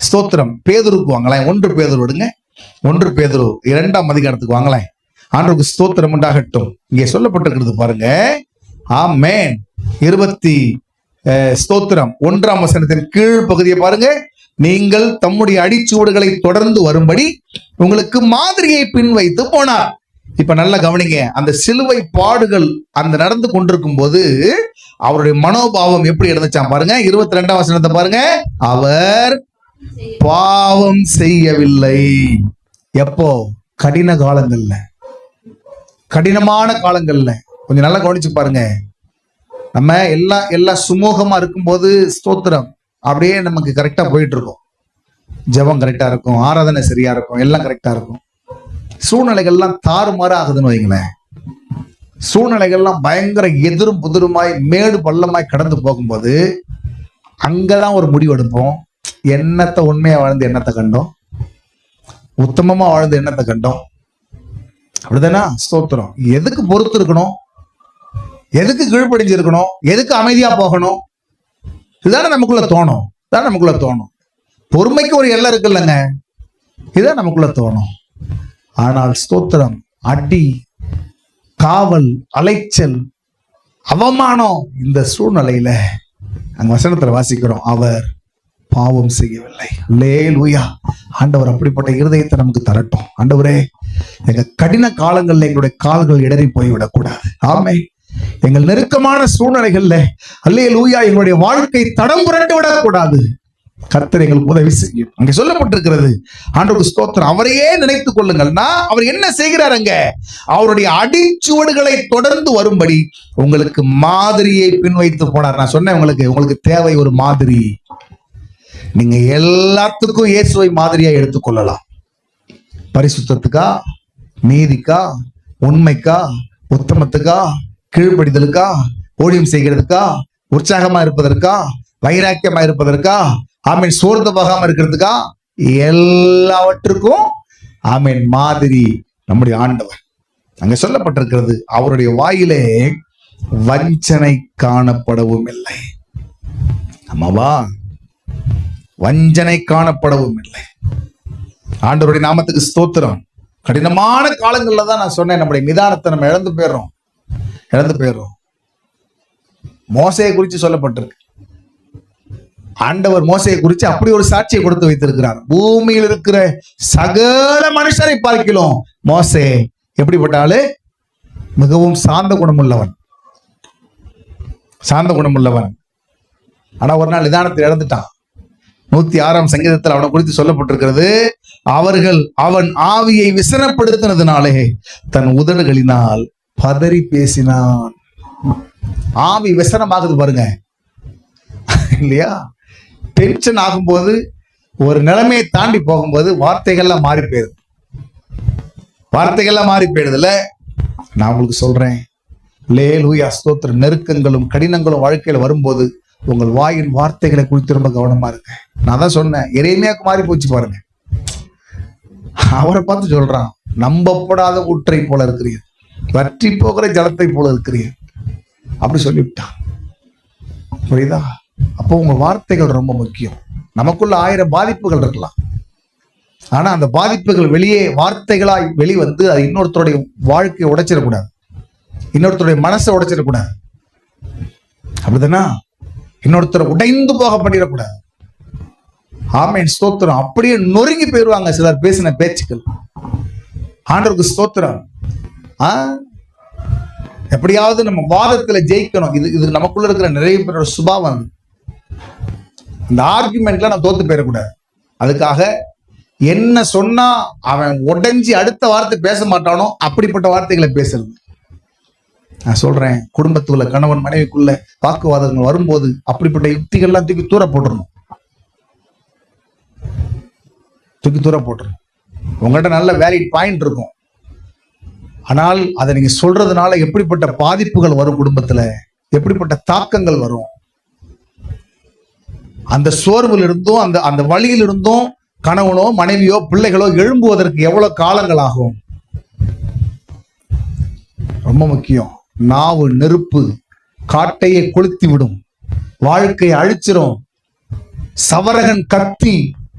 S1: ஸ்தோத்திரம். பேதுருக்கு வாங்கலாம். 1 பேதுரு விடுங்க. 1 பேதுரு 2ஆம் அதிகாரத்துக்கு வாங்கலாம். ஆண்டவருக்கு ஸ்தோத்திரம் உண்டாகட்டும். இங்கே சொல்லப்பட்டிருக்கிறது பாருங்க. ஆமென். 20 ஸ்தோத்திரம் 1ஆம் வசனத்தின் கீழ் பகுதியை பாருங்க. நீங்கள் தம்முடைய அடிச்சுவடுகளை தொடர்ந்து வரும்படி உங்களுக்கு மாதிரியை பின் வைத்து போனார். இப்ப நல்லா கவனிங்க. அந்த சிலுவை பாடுகள் அந்த நடந்து கொண்டிருக்கும் போது அவருடைய மனோபாவம் எப்படி இருந்துச்சான் பாருங்க. 22ஆம் வசனத்தை பாருங்க. அவர் பாவம் செய்யவில்லை. எப்போ? கடினமான காலங்கள்ல. கொஞ்சம் நல்லா கவனிச்சு பாருங்க. நம்ம எல்லாம் சுமூகமா இருக்கும்போது ஸ்தோத்திரம் அப்படியே நமக்கு கரெக்டா போயிட்டு இருக்கும். ஜெபம் கரெக்டா இருக்கும், ஆராதனை சரியா இருக்கும், எல்லாம் கரெக்டா இருக்கும். சூழ்நிலைகள்லாம் தாறுமாறு ஆகுதுன்னு வைங்களேன். சூழ்நிலைகள்லாம் பயங்கர எதிரும் புதிருமாய் மேடு பள்ளமாய் கடந்து போகும்போது அங்கதான் ஒரு முடிவு எடுப்போம். என்னத்தை உண்மையா வாழ்ந்து என்னத்தை கண்டோம், உத்தமமா வாழ்ந்து என்னத்தை கண்டோம். அப்படிதானா? ஸ்தோத்திரம். எதுக்கு பொறுத்து இருக்கணும், எதுக்கு கீழ்ப்படிஞ்சு இருக்கணும், எதுக்கு அமைதியா போகணும், இதுதானே நமக்குள்ள தோணும். பொறுமைக்கு ஒரு எல்லை இருக்குல்லங்க, இதுதான் நமக்குள்ள தோணும். ஆனால் ஸ்தோத்திரம், அடி, காவல், அலைச்சல், அவமானம், இந்த சூழ்நிலையில அங்க வசனத்துல வாசிக்கிறோம், அவர் பாவம் செய்யவில்லை. அல்லேலூயா. ஆண்டவர் அப்படிப்பட்ட இருதயத்தை நமக்கு தரட்டும். ஆண்டவரே, எங்க கடின காலங்கள்ல எங்களுடைய கால்கள் இடறி போய்விடக்கூடாது. ஆமென். எங்கள் நெருக்கமான சூழ்நிலைகள்ல அல்லேலூயா எங்களுடைய வாழ்க்கை தடம் புரண்டு விடக்கூடாது. கர்த்தர் எங்களுக்கு உதவி செய்யும். அங்க சொல்லப்பட்டிருக்கிறது, ஆண்டவருக்கு ஸ்தோத்திரம், அவரையே நினைத்துக் கொள்ளுங்கள்னா அவர் என்ன செய்கிறார்? அங்க அவருடைய அடிச்சுவடுகளை தொடர்ந்து வரும்படி உங்களுக்கு மாதிரியை பின் வைத்து போனார். நான் சொன்னேன், உங்களுக்கு தேவை ஒரு மாதிரி. நீங்க எல்லாத்துக்கும் இயேசுவை மாதிரியா எடுத்துக்கொள்ளலாம். பரிசுத்தத்துக்கா, நீதிக்கா, உண்மைக்கா, உத்தமத்துக்கா, கீழ்ப்படிதலுக்கா, ஊழியம் செய்கிறதுக்கா, உற்சாகமா இருப்பதற்கா, வைராக்கியமா இருப்பதற்கா, ஆமீன், சோர்ந்து போகாம இருக்கிறதுக்கா, எல்லாவற்றுக்கும் ஆமீன் மாதிரி நம்முடைய ஆண்டவர். அங்க சொல்லப்பட்டிருக்கிறது, அவருடைய வாயிலே வஞ்சனை காணப்படவும் இல்லை. ஆமாவா? வஞ்சனை காணப்படவும் இல்லை. ஆண்டவருடைய நாமத்துக்கு ஸ்தோத்திரம். கடினமான காலங்கள்ல தான் நான் சொன்னேன், நம்முடைய நிதானத்தை நம்ம இழந்து போயிடுறோம். மோசையை குறித்து சொல்லப்பட்டிருக்கு. ஆண்டவர் மோசையை குறித்து அப்படி ஒரு சாட்சியை கொடுத்து வைத்திருக்கிறார். பூமியில் இருக்கிற சகல மனுஷரை பார்க்கிறோம், மோசே எப்படிப்பட்ட ஆளு? மிகவும் சாந்த குணமுள்ளவன். ஆனா ஒரு நாள் நிதானத்தை இழந்துட்டான். 106ஆம் சங்கீதத்தில் அவனை குறித்து சொல்லப்பட்டிருக்கிறது, அவன் ஆவியை விசனப்படுத்தினதுனாலே தன் உதடுகளினால் பதறி பேசினான். ஆவி விசனமாகுது பாருங்க, இல்லையா? டென்ஷன் ஆகும்போது, ஒரு நிலைமையை தாண்டி போகும்போது வார்த்தைகள்லாம் மாறி போயிடுதுல. நான் உங்களுக்கு சொல்றேன், அல்லேலூயா ஸ்தோத்திரம். நெருக்கங்களும் கடினங்களும் வாழ்க்கையில வரும்போது உங்கள் வாயின் வார்த்தைகளை குறித்து ரொம்ப கவனமா இருங்க. நான் தான் சொன்னேன், எரேமியாவுக்கு மாறி போச்சு பாருங்க. அவரை பார்த்து சொல்றான், நம்பப்படாத ஊற்றை போல இருக்கிறீர், வற்றி போகிற ஜலத்தை போல இருக்கிறீர், அப்படி சொல்லிவிட்டான். புரியுதா? அப்போ உங்க வார்த்தைகள் ரொம்ப முக்கியம். நமக்குள்ள 1000 பாதிப்புகள் இருக்கலாம், ஆனா அந்த பாதிப்புகள் வெளியே வார்த்தைகளாய் வெளிவந்து அது இன்னொருத்தருடைய வாழ்க்கையை உடைச்சிடக்கூடாது, இன்னொருத்தருடைய மனசை உடைச்சிடக்கூடாது. அப்படிதானா? இன்னொருத்தரை உடைந்து போக பண்ணிடக்கூடாது. ஆமென் ஸ்தோத்திரம். அப்படியே நொறுங்கி போயிடுவாங்க சிலர் பேசின பேச்சுக்கள். ஆண்டவருக்கு ஸ்தோத்திரம். எப்படியாவது நம்ம வாதத்துல ஜெயிக்கணும். இது நமக்குள்ள இருக்கிற நிறைய பேரோட சுபாவம். இந்த ஆர்குமெண்ட்ல நான் தோத்து போயிடக்கூடாது. அதுக்காக என்ன சொன்னா அவன் உடைஞ்சி அடுத்த வார்த்தை பேச மாட்டானோ அப்படிப்பட்ட வார்த்தைகளை பேசுறது. நான் சொல்றேன், குடும்பத்துக்குள்ள கணவன் மனைவிக்குள்ள வாக்குவாதங்கள் வரும்போது அப்படிப்பட்ட யுக்திகள்லாம் தூக்கி தூர போட்டுறணும். உங்கள்கிட்ட நல்ல வேலிட் பாயிண்ட் இருக்கும், ஆனால் அதை நீங்க சொல்றதுனால எப்படிப்பட்ட பாதிப்புகள் வரும், குடும்பத்துல எப்படிப்பட்ட தாக்கங்கள் வரும். அந்த சோர்வில் இருந்தும் அந்த வழியில் இருந்தும் கணவனோ மனைவியோ பிள்ளைகளோ எழும்புவதற்கு எவ்வளவு காலங்கள் ஆகும். ரொம்ப முக்கியம். நாவு நெருப்பு, காட்டையை கொளுத்தி விடும், வாழ்க்கையை அழிச்சிரும். சவரகன் கத்தி,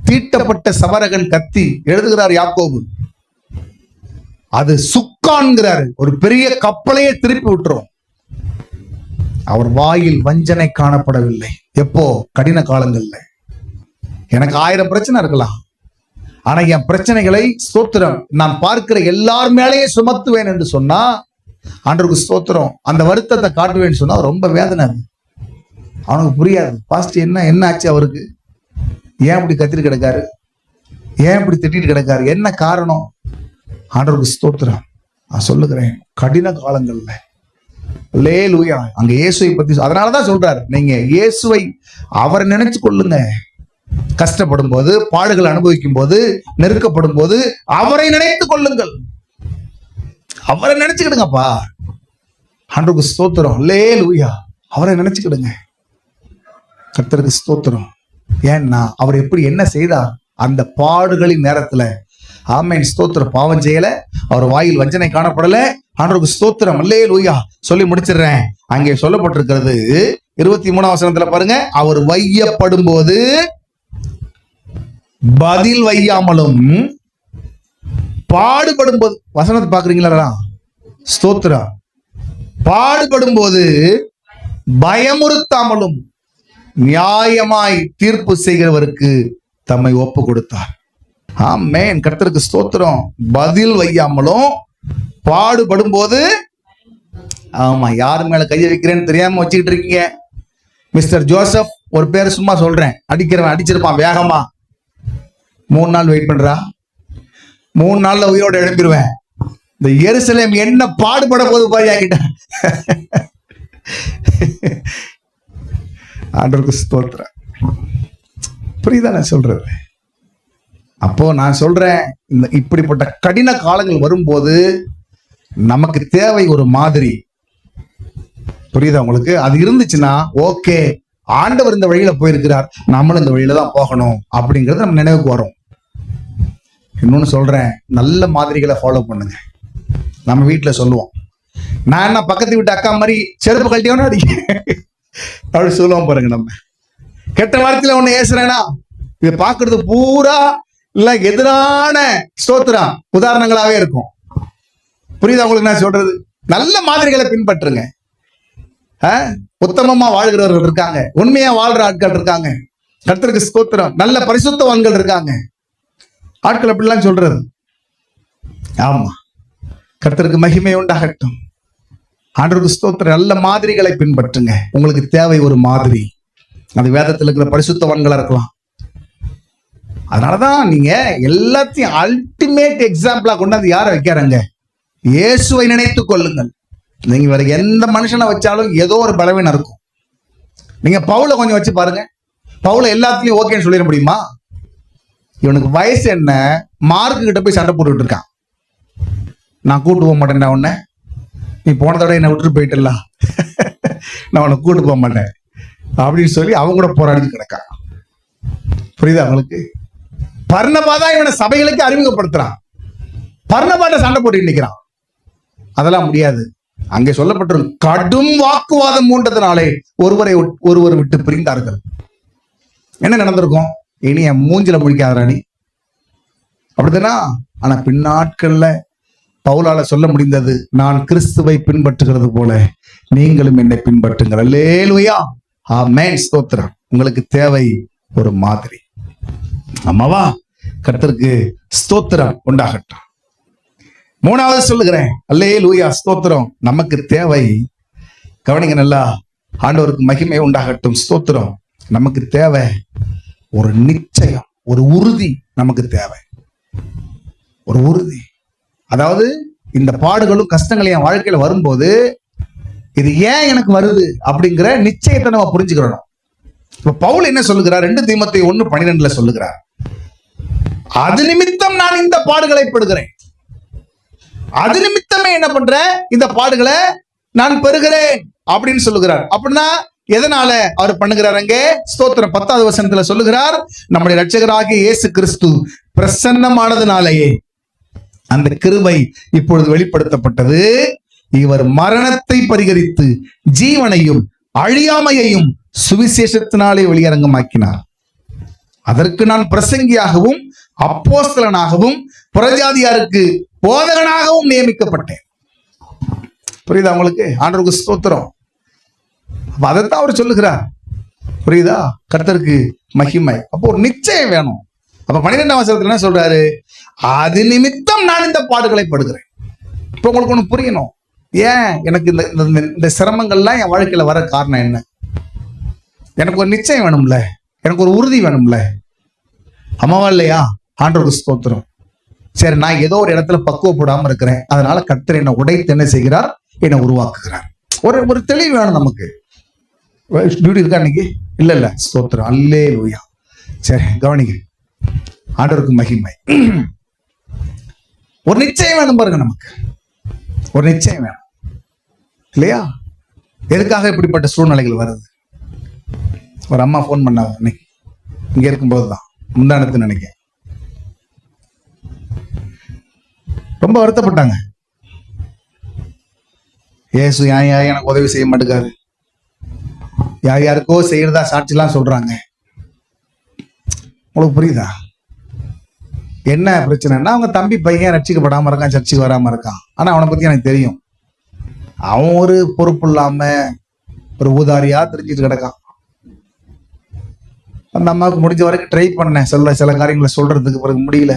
S1: தீட்டப்பட்ட சவரகன் கத்தி, எழுதுகிறார் யாக்கோபு. அது சுக்கான்கிறாரு, ஒரு பெரிய கப்பலையே திருப்பி விட்டுரும். அவர் வாயில் வஞ்சனை காணப்படவில்லை. எப்போ? கடின காலங்கள்ல. எனக்கு 1000 பிரச்சனை இருக்கலாம், ஆனா என் பிரச்சனைகளை ஸ்தோத்திரம் நான் பார்க்கிற எல்லார் மேலேயே சுமத்துவேன் என்று சொன்னா, ஆண்டவருக்கு ஸ்தோத்திரம், அந்த வருத்தத்தை காட்டுவேன்னு சொன்னா ரொம்ப வேதனை. அவனுக்கு புரியாது. பாஸ்ட் என்ன ஆச்சு அவருக்கு? ஏன் இப்படி கத்திட்டு கிடக்காரு? ஏன் இப்படி திட்டிட்டு கிடக்காரு? என்ன காரணம்? ஆண்டவருக்கு ஸ்தோத்திரம். நான் சொல்லுகிறேன், கடின காலங்கள்ல அல்லேலூயா அங்க இயேசுவை பத்தி அதனாலதான் சொல்றாரு, நீங்க இயேசுவை அவரை நினைச்சு கொள்ளுங்க. கஷ்டப்படும் போது, பாடுகள் அனுபவிக்கும் போது, நெருக்கப்படும் போது அவரை நினைத்துக் கொள்ளுங்கள். அவரை நினைச்சுக்கிடுங்கப்பா. ஆண்டவருக்கு ஸ்தோத்திரம். அல்லேலூயா. அவரை நினைச்சுக்கிடுங்க. கர்த்தருக்கு ஸ்தோத்திரம். ஏன்னா அவர் எப்படி என்ன செய்தார் அந்த பாடுகளின் நேரத்துல. ஆமென் ஸ்தோத்திரம். பாவம் செய்யல, அவர் வாயில் வஞ்சனை காணப்படல. ஆண்டவருக்கு ஸ்தோத்திரம். அல்லேலூயா. சொல்லி முடிச்சிடுறேன். அங்கே சொல்லப்பட்டிருக்கிறது 23ஆம் வசனத்துல பாருங்க, அவர் வையப்படும் போது பதில் வையாமலும், பாடுபடும் போது, வசனத்தை பாக்குறீங்களா? ஸ்தோத்திரம். பாடுபடும் போது பயமுறுத்தாமலும் நியாயமாய் தீர்ப்பு செய்கிறவருக்கு தம்மை ஒப்பு கொடுத்தார். ஆமென். கர்த்தருக்கு ஸ்தோத்திரம். பதில் வையாமலும் பாடுபடும் போது, ஆமா, யாரு மேல கையை வைக்கிறேன்னு தெரியாம வச்சுக்கிட்டு இருக்கீங்க. மிஸ்டர் ஜோசப், ஒரு பேர் சும்மா சொல்றேன், அடிக்கிறவன் அடிச்சிருப்பான் வேகமா. 3 நாள் வெயிட் பண்றா, 3 நாள்ல உயிரோட எழுப்பிடுவேன். இந்த எருசலேம் என்ன பாடுபட போது பாரு என்கிட்ட. ஆண்டவருக்கு ஸ்தோத்திரம். புரியுதா நான் சொல்றது? அப்போ நான் சொல்றேன், இந்த இப்படிப்பட்ட கடின காலங்கள் வரும்போது நமக்கு தேவை ஒரு மாதிரி. புரியுதா உங்களுக்கு? அது இருந்துச்சுன்னா ஓகே, ஆண்டவர் இந்த வழியில போயிருக்கிறார், நம்மளும் இந்த வழியில தான் போகணும் அப்படிங்கறது நம்ம நினைவுக்கு வரும். இன்னொன்னு சொல்றேன், நல்ல மாதிரிகளை ஃபாலோ பண்ணுங்க. நம்ம வீட்டுல சொல்லுவோம், நான் என்ன பக்கத்து வீட்டு அக்கா மாதிரி செருப்பு கழட்டியோன்னு அடி அப்படி சொல்லுவோம் பாருங்க. நம்ம கெட்ட வார்த்தையில ஒண்ணு ஏசுறேன்னா இதை பார்க்கறது பூரா இல்ல எதிரான ஸ்தோத்திரம் உதாரணங்களாவே இருக்கும். புரியுதா உங்களுக்கு நான் சொல்றது? நல்ல மாதிரிகளை பின்பற்றுங்க. உத்தமமா வாழ்கிறவர்கள் இருக்காங்க, உண்மையா வாழ்ற ஆட்கள் இருக்காங்க, கர்த்தருக்கு ஸ்தோத்திரம், நல்ல பரிசுத்தவான்கள் இருக்காங்க. ஆட்கள் அப்படிலாம் சொல்றது. ஆமா, கர்த்தருக்கு மகிமை உண்டாகட்டும். ஆண்டவருக்கு ஸ்தோத்திரம். நல்ல மாதிரிகளை பின்பற்றுங்க. உங்களுக்கு தேவை ஒரு மாதிரி. அது வேதத்தில் இருக்கிற பரிசுத்தவான்களா இருக்கலாம். அதனாலதான் நீங்க எல்லாத்தையும் அல்டிமேட் எக்ஸாம்பிளா கொண்டாந்து யாரை வைக்கிறாங்க? இயேசுவை நினைத்துக் கொள்ளுங்கள். நீங்க வேற எந்த மனுஷனை வச்சாலும் ஏதோ ஒரு பலவீனம் இருக்கும். நீங்க பவுல கொஞ்சம் வச்சு பாருங்க. பவுல எல்லாத்துலயும் ஓகேன்னு சொல்லிட முடியுமா? இவனுக்கு வயசு என்ன, மார்க்கு கிட்ட போய் சண்டை போட்டுக்கிட்டு இருக்கான். நான் கூட்டு போக மாட்டேன்டா உன்னை, நீ போன தடவை என்னை விட்டுட்டு போயிட்டல, நான் உன்னை கூட்டு போக மாட்டேன் அப்படின்னு சொல்லி அவங்க கூட போராடி கிடக்கான். புரியுதா அவங்களுக்கு? பர்னபா தான் இவனை சபைகளுக்கு அறிமுகப்படுத்துறான். பர்னபாட்ட சண்டை போட்டு நிற்கிறான். அதெல்லாம் முடியாது. அங்கே சொல்லப்பட்டிருக்கும், கடும் வாக்குவாதம் மூண்டதுனாலே ஒருவரை விட்டு பிரிந்தார்கள். என்ன நடந்திருக்கும்? இனி என் மூஞ்சில முடிக்காதராணி அப்படித்தானா? ஆனா பின்னாட்கள்ல பவுலால சொல்ல முடிந்தது, நான் கிறிஸ்துவை பின்பற்றுகிறது போல நீங்களும் என்னை பின்பற்றுங்கள். அல்லேலூயா, ஆமென், ஸ்தோத்திரம். உங்களுக்கு தேவை ஒரு மாதிரி. ஆமாவா? கர்த்தருக்கு ஸ்தோத்திரம் உண்டாகட்டும். மூணாவது சொல்லுகிறேன், அல்லேலூயா, ஸ்தோத்திரம். நமக்கு தேவை, கவனிங்க நல்லா, ஆண்டவருக்கு மகிமை உண்டாகட்டும், ஸ்தோத்திரம். நமக்கு தேவை ஒரு நிச்சயம், ஒரு உறுதி. நமக்கு தேவை ஒரு உறுதி. அதாவது இந்த பாடுகளும் கஷ்டங்களும் என் வாழ்க்கையில வரும்போது இது ஏன் எனக்கு வருது அப்படிங்கிற நிச்சயத்தை நம்ம புரிஞ்சுக்கிறோம். இப்ப பவுல் என்ன சொல்லுகிறார்? 2 தீமோத்தேயு 1:12 சொல்லுகிறார், அது நிமித்தம் நான் இந்த பாடுகளை படுகிறேன். அது நிமித்தமே என்ன பண்றேன்? இந்த பாடுகளை நான் பெறுகிறேன் அப்படின்னு சொல்லுகிறார். அப்படின்னா எதனால அவர் பண்ணுகிறாருங்க? ஸ்தோத்திரம். 10வது வசனத்துல சொல்லுகிறார், நம்முடைய இரட்சகராகிய இயேசு கிறிஸ்து பிரசன்னமானதுனாலேயே அந்த கிருபை இப்பொழுது வெளிப்படுத்தப்பட்டது. இவர் மரணத்தை பரிகரித்து ஜீவனையும் அழியாமையையும் சுவிசேஷத்தினாலே வெளியரங்கமாக்கினார். அதற்கு நான் பிரசங்கியாகவும் அப்போஸ்தலனாகவும் புறஜாதியாருக்கு போதகனாகவும் நியமிக்கப்பட்டேன். புரியுதா உங்களுக்கு? ஆண்டவருக்கு ஸ்தோத்திரம். அதைத்தான் அவர் சொல்லுகிறார். புரியுதா? கர்த்தருக்கு மகிமை. அப்போ ஒரு நிச்சயம் வேணும். அப்ப 12ஆம் வசனத்துல என்ன சொல்றாரு? அது நிமித்தம் நான் இந்த பாடுகளை படுகிறேன். இப்ப உங்களுக்கு ஒண்ணு புரியணும், ஏன் எனக்கு இந்த சிரமங்கள்லாம் என் வாழ்க்கையில வர காரணம் என்ன? எனக்கு ஒரு நிச்சயம் வேணும்ல, எனக்கு ஒரு உறுதி வேணும்ல. அம்மாவா இல்லையா? ஆண்டவருக்கு ஸ்தோத்திரம். சரி, நான் ஏதோ ஒரு இடத்துல பக்குவப்படாம இருக்கிறேன், அதனால கர்த்தர் என்னை உடைத்து என்ன செய்கிறார்? என்னை உருவாக்குகிறார். ஒரு தெளிவு வேணும் நமக்கு. டியூட்டி இருக்கா இன்னைக்கு? இல்ல, ஸ்தோத்திரம், அல்லேலூயா. சரி, கவனிங்க, ஆண்டவருக்கு மகிமை. ஒரு நிச்சயம் வேணும் பாருங்க, நமக்கு ஒரு நிச்சயம் வேணும் இல்லையா? எதுக்காக இப்படிப்பட்ட சூழ்நிலைகள் வருது? ஒரு அம்மா போன் பண்ணாங்க இன்னைக்கு, இங்க இருக்கும்போதுதான், முந்தானத்து நினைக்கிறேன், ரொம்ப வருத்தப்பட்டாங்க. ஏசு ஏன் எனக்கு உதவி செய்ய மாட்டேங்காரு, யாருக்கோ செய்யறதா சாட்சிலாம் சொல்றாங்க. உங்களுக்கு புரியுதா? என்ன பிரச்சனைன்னா, அவங்க தம்பி பையன் ரட்சிக்கப்படாம இருக்கான், சர்ச்சுக்கு வராம இருக்கான். ஆனா அவனை பத்தி எனக்கு தெரியும், அவன் ஒரு பொறுப்பு இல்லாம ஒரு ஊதாரியா தெரிஞ்சிட்டு கிடக்கான். அந்த அம்மாவுக்கு முடிஞ்ச வரைக்கும் ட்ரை பண்ணேன், சில காரியங்களை சொல்றதுக்கு, பிறகு முடியல.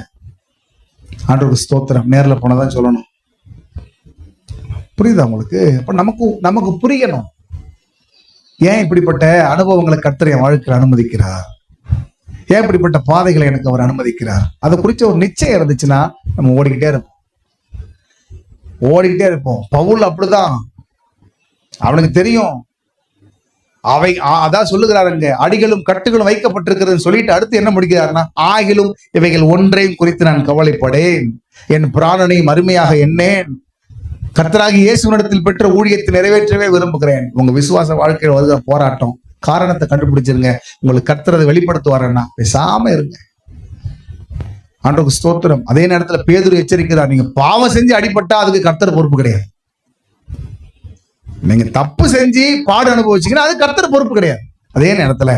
S1: ஆண்டவருக்கு ஸ்தோத்திரம். நேர்ல போனதான் சொல்லணும். புரியுதா உங்களுக்கு? அப்ப நமக்கு புரியணும், ஏன் இப்படிப்பட்ட அனுபவங்களை கர்த்தர் என் வாழ்க்கையில் அனுமதிக்கிறார், ஏன் இப்படிப்பட்ட பாதைகளை எனக்கு அவர் அனுமதிக்கிறார். அதை குறிச்ச ஒரு நிச்சயம் இருந்துச்சுன்னா நம்ம ஓடிக்கிட்டே இருப்போம். பவுல் அப்படிதான், அவனுக்கு தெரியும். அதான் சொல்லுகிறாருங்க, அடிகளும் கட்டுகளும் வைக்கப்பட்டிருக்கிறதுன்னு சொல்லிட்டு அடுத்து என்ன முடிக்கிறாருன்னா, ஆகிலும் இவைகள் ஒன்றையும் குறித்து நான் கவலைப்படேன், என் பிராணனையும் அருமையாக எண்ணேன், கர்த்தராகிய இயேசுவினிடத்தில் பெற்ற ஊழியத்தை நிறைவேற்றவே விரும்புகிறேன். உங்க விசுவாச வாழ்க்கையில் வருகிற போராட்டம் காரணத்தை கண்டுபிடிச்சிருங்க. உங்களுக்கு கர்த்தரை வெளிப்படுத்துவாருன்னா பேசாம இருங்க. ஆண்டவருக்கு ஸ்தோத்திரம். அதே நேரத்துல பேதுரு எச்சரிக்கிறார், நீங்க பாவம் செஞ்சு அடிபட்டா அதுக்கு கர்த்தர் பொறுப்பு கிடையாது. நீங்க தப்பு செஞ்சு பாடு அனுபவிச்சீங்கன்னா அது கர்த்தர் பொறுப்பு கிடையாது. அதே நேரத்துல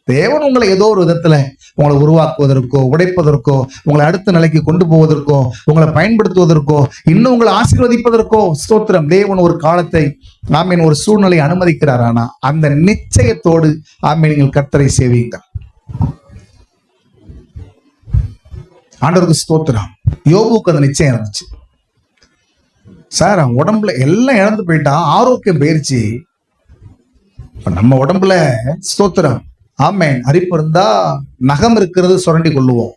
S1: தேவன் உங்களை ஏதோ ஒரு விதத்துல உங்களை உருவாக்குவதற்கோ, உடைப்பதற்கோ, உங்களை அடுத்த நிலைக்கு கொண்டு போவதற்கோ, உங்களை பயன்படுத்துவதற்கோ, இன்னும் உங்களை ஆசீர்வதிப்பதற்கோ ஸ்தோத்திரம் தேவன் ஒரு காலத்தை ஆமீன் ஒரு சூழ்நிலை அனுமதிக்கிறார். ஆனா அந்த நிச்சயத்தோடு ஆமீன் நீங்கள் கர்த்தரை சேவியுங்கள். ஆண்டவருக்கு ஸ்தோத்திரம். யோபுக்கு அந்த நிச்சயம் இருந்துச்சு. சார் அவன் உடம்புல எல்லாம் இழந்து போயிட்டான், ஆரோக்கியம் போயிருச்சு. நம்ம உடம்புல ஸ்தோத்திரம் ஆமேன் அரிப்பு இருந்தா நகம் இருக்கிறது சுரண்டி கொள்ளுவோம்.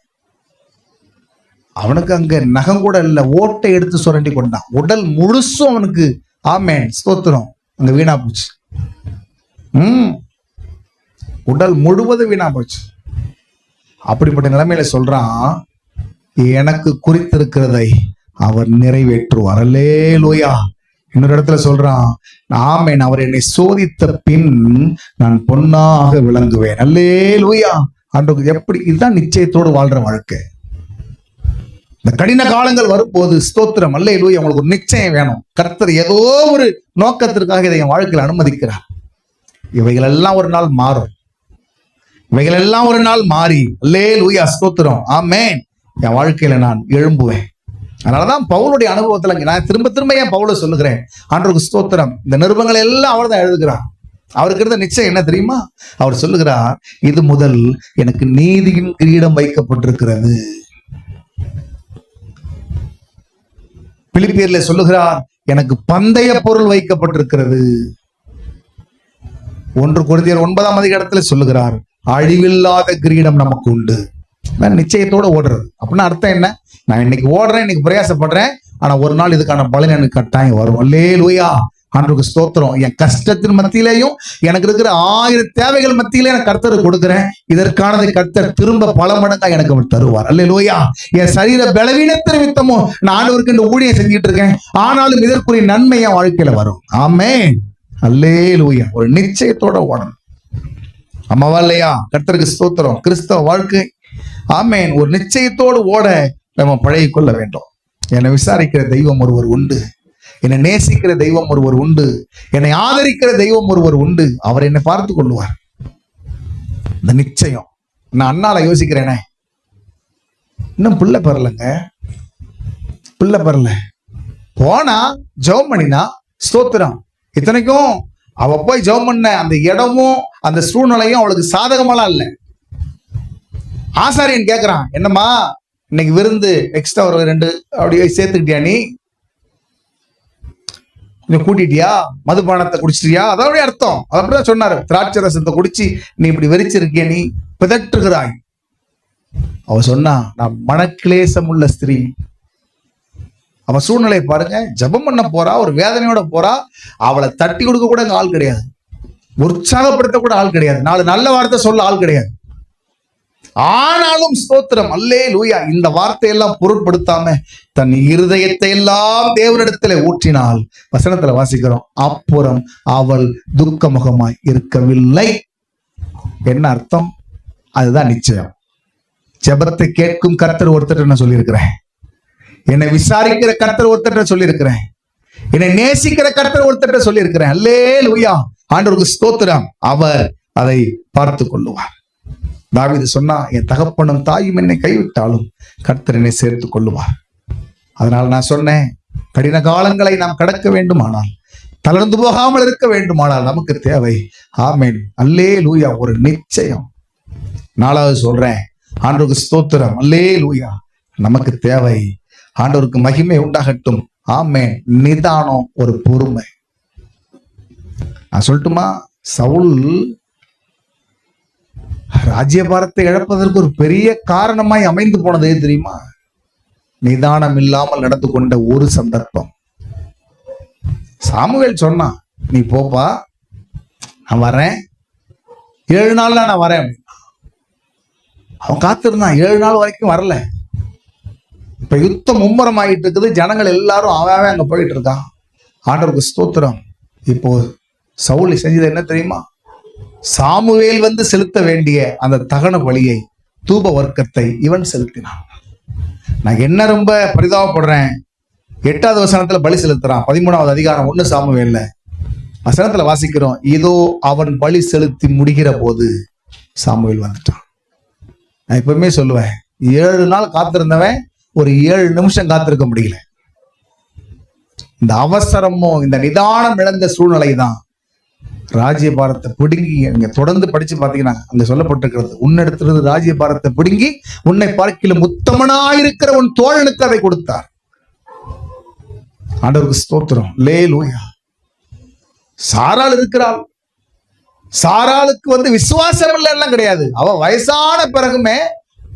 S1: அவனுக்கு அங்க நகம் கூட இல்ல, ஓட்டை எடுத்து சுரண்டி கொண்டான். உடல் முழுசும் அவனுக்கு ஆமேன் ஸ்தோத்திரம் அங்க வீணா போச்சு. உடல் முழுவதும் வீணா போச்சு. அப்படிப்பட்ட நிலைமையில சொல்றான், எனக்கு குறித்திருக்கிறதை அவர் நிறைவேற்றுவார். அல்லேலூயா. இன்னொரு இடத்துல சொல்றான், ஆமென், அவர் என்னை சோதித்த பின் நான் பொன்னாக விளங்குவேன். அல்லேலூயா. ஆண்டவருக்கு எப்படி இதுதான் நிச்சயத்தோடு வாழ்ற வாழ்க்கை. இந்த கடின காலங்கள் வரும்போது ஸ்தோத்திரம் அல்லேலூயா உங்களுக்கு ஒரு நிச்சயம் வேணும். கர்த்தர் ஏதோ ஒரு நோக்கத்திற்காக இதை என் வாழ்க்கையில் அனுமதிக்கிறார். இவைகள் எல்லாம் ஒரு நாள் மாறும். இவைகள் எல்லாம் ஒரு நாள் மாறி அல்லேலூயா ஸ்தோத்திரம் ஆமென் என் வாழ்க்கையில நான் எழும்புவேன். அதனாலதான் பவுலுடைய அனுபவத்துல நான் திரும்ப திரும்ப ஏன் பவுல சொல்லுகிறேன், ஆண்டவருக்கு ஸ்தோத்திரம், இந்த நிருபங்களை எல்லாம் அவர் தான் எழுதுகிறார். அவருக்கு இருந்த நிச்சயம் என்ன தெரியுமா? அவர் சொல்லுகிறார், இது முதல் எனக்கு நீதியின் கிரீடம் வைக்கப்பட்டிருக்கிறது. பிலிப்பியர்ல சொல்லுகிறார், எனக்கு பந்தய பொருள் வைக்கப்பட்டிருக்கிறது. 1 கொரிந்தியர் 9ஆம் அதிகாரத்துல சொல்லுகிறார், அழிவில்லாத கிரீடம் நமக்கு உண்டு. நிச்சயத்தோட ஓடுறது அப்படின்னா அர்த்தம் என்ன? நான் இன்னைக்கு ஓடுறேன், இன்னைக்கு பிரயாசப்படுறேன், ஆனா ஒரு நாள் இதுக்கான பலன் எனக்கு கட்டாயம் வரும். அல்லேலூயா. ஆண்டவருக்கு ஸ்தோத்திரம். என் கஷ்டத்தின் மத்தியிலையும் எனக்கு இருக்கிற 1000 தேவைகள் மத்தியிலே எனக்கு கர்த்தருக்கு கொடுக்கிறேன். இதற்கானதை கர்த்தர் திரும்ப பல மடங்கா எனக்கு அவர் தருவார். அல்லேலூயா. என் சரீர பலவீனத்தை நிமித்தமும் நான் ஆண்டவருக்கு இந்த ஊழியம் செஞ்சுட்டு இருக்கேன், ஆனாலும் இதற்குரிய நன்மை என் வாழ்க்கையில வரும். ஆமென். அல்லேலூயா. ஒரு நிச்சயத்தோட ஓடணும். அம்மாவா இல்லையா? கர்த்தருக்கு ஸ்தோத்திரம். கிறிஸ்தவ வாழ்க்கை ஆமென் ஒரு நிச்சயத்தோடு ஓட நம்ம பழகிக் கொள்ள வேண்டும். என்னை விசாரிக்கிற தெய்வம் ஒருவர் உண்டு, என்னை நேசிக்கிற தெய்வம் ஒருவர் உண்டு, என்னை ஆதரிக்கிற தெய்வம் ஒருவர் உண்டு. அவர் என்னை பார்த்து கொள்வார். இந்த நிச்சயம். நான் அண்ணால யோசிக்கிறேனே, இன்னும் பிள்ளை பெறலங்க, பிள்ளை பெறல, போனா ஜெபம் பண்ணினா ஸ்தோத்திரம். இத்தனைக்கும் அவ போய் ஜெபம் பண்ண அந்த இடமும் அந்த சூழ்நிலையும் அவளுக்கு சாதகமாலாம் இல்லை. ஆசாரியன் கேட்கிறான், என்னம்மா இன்னைக்கு விருந்து எக்ஸ்ட்ரா ஒரு 2 அப்படியே சேர்த்துக்கிட்டியா, நீ கொஞ்சம் கூட்டிட்டியா, மதுபானத்தை குடிச்சிட்டியா? அதோடைய அர்த்தம் அது அப்படிதான் சொன்னாரு. திராட்சை ரசத்தை குடிச்சு நீ இப்படி வெறிச்சிருக்கிய, நீ பிதற்றுகிறாய். அவ சொன்னா, நான் மனக்கிலேசம் உள்ள ஸ்திரீ. அவ சூழ்நிலை பாருங்க, ஜெபம் பண்ண போறா, ஒரு வேதனையோட போறா, அவளை தட்டி கொடுக்க கூட ஆள் கிடையாது, உற்சாகப்படுத்த கூட ஆள் கிடையாது, 4 நல்ல வார்த்தை சொல்ல ஆள் கிடையாது. ஆனாலும் ஸ்தோத்திரம் அல்லேலூயா இந்த வார்த்தையெல்லாம் பொருட்படுத்தாம தன் இருதயத்தை எல்லாம் தேவனிடத்துல ஊற்றினாள். வசனத்துல வாசிக்கிறோம், அப்புறம் அவள் துக்கமுகமாய் இருக்கவில்லை. என்ன அர்த்தம்? அதுதான் நிச்சயம். ஜெபத்தை கேட்கும் கர்த்தர் ஒருத்தர் என்ன சொல்லியிருக்கிறேன், என்னை விசாரிக்கிற கர்த்தர் ஒருத்தர் சொல்லியிருக்கிறேன், என்னை நேசிக்கிற கர்த்தர் ஒருத்தர் சொல்லியிருக்கிறேன். அல்லேலூயா. ஆண்டவருக்கு ஸ்தோத்திரம். அவர் அதை பார்த்து கொள்ளுவார். தாவீது சொன்னா, என் தகப்பனும் தாயும் என்னை கைவிட்டாலும் கர்த்தர் என்னை சேர்த்து கொள்ளுவார். அதனால நான் சொன்னேன், கடின காலங்களை நாம் கடக்க வேண்டுமானால், தளர்ந்து போகாமல் இருக்க வேண்டுமானால் நமக்கு தேவை ஆமென் அல்லேலூயா ஒரு நிச்சயம். 4வது சொல்றேன், ஆண்டவருக்கு ஸ்தோத்திரம் அல்லேலூயா நமக்கு தேவை, ஆண்டவருக்கு மகிமை உண்டாகட்டும் ஆமென், நிதானம், ஒரு பொறுமை. நான் சொல்லட்டுமா, சவுல் ராஜ்யபாரத்தை இழப்பதற்கு ஒரு பெரிய காரணமாய் அமைந்து போனதே தெரியுமா? நிதானம் இல்லாமல் நடந்து கொண்ட ஒரு சந்தர்ப்பம். சாமுவேல் சொன்னா, நீ போப்பா, நான் வரேன், 7 நாள்ல நான் வரேன். அவன் காத்திருந்தான், 7 நாள் வரைக்கும் வரல. இப்ப யுத்தம் மும்முரம் ஆகிட்டு இருக்குது, ஜனங்கள் எல்லாரும் அவன் அங்க போயிட்டு இருக்கான். ஆண்டவருக்கு ஸ்தோத்திரம். இப்போ சவுல் செஞ்சது என்ன தெரியுமா? சாமுவேல் வந்து செலுத்த வேண்டிய அந்த தகன பலியை, தூப வர்க்கத்தை இவன் செலுத்தினான். நான் என்ன ரொம்ப பரிதாபப்படுறேன், 8வது வசனத்துல பலி செலுத்துறான். 13வது அதிகாரம் 1 சாமுவேல்ல வசனத்துல வாசிக்கிறோம், இதோ அவன் பலி செலுத்தி முடிகிற போது சாமுவேல் வந்துட்டான். நான் எப்பவுமே சொல்லுவேன், 7 நாள் காத்திருந்தவன் ஒரு 7 நிமிஷம் காத்திருக்க முடியல. இந்த அவசரமும் இந்த நிதானம் இழந்த சூழ்நிலை தான் ராஜ்யபாரத்தை பிடுங்கி, நீங்க தொடர்ந்து படிச்சு பாத்தீங்கன்னா அங்க சொல்லப்பட்டிருக்கிறது, உன்னிடத்திலிருந்து ராஜ்யபாரத்தை பிடுங்கி உன்னை பார்க்கிலும் உத்தமனாயிருக்கிற உன் தோழனுக்கு அதை கொடுத்தார். ஆண்டவருக்கு ஸ்தோத்திரம். அல்லேலூயா. சாராள் இருக்கிறாள். சாராளுக்கு விசுவாசம் இல்லை எல்லாம் கிடையாது. அவ வயசான பிறகுமே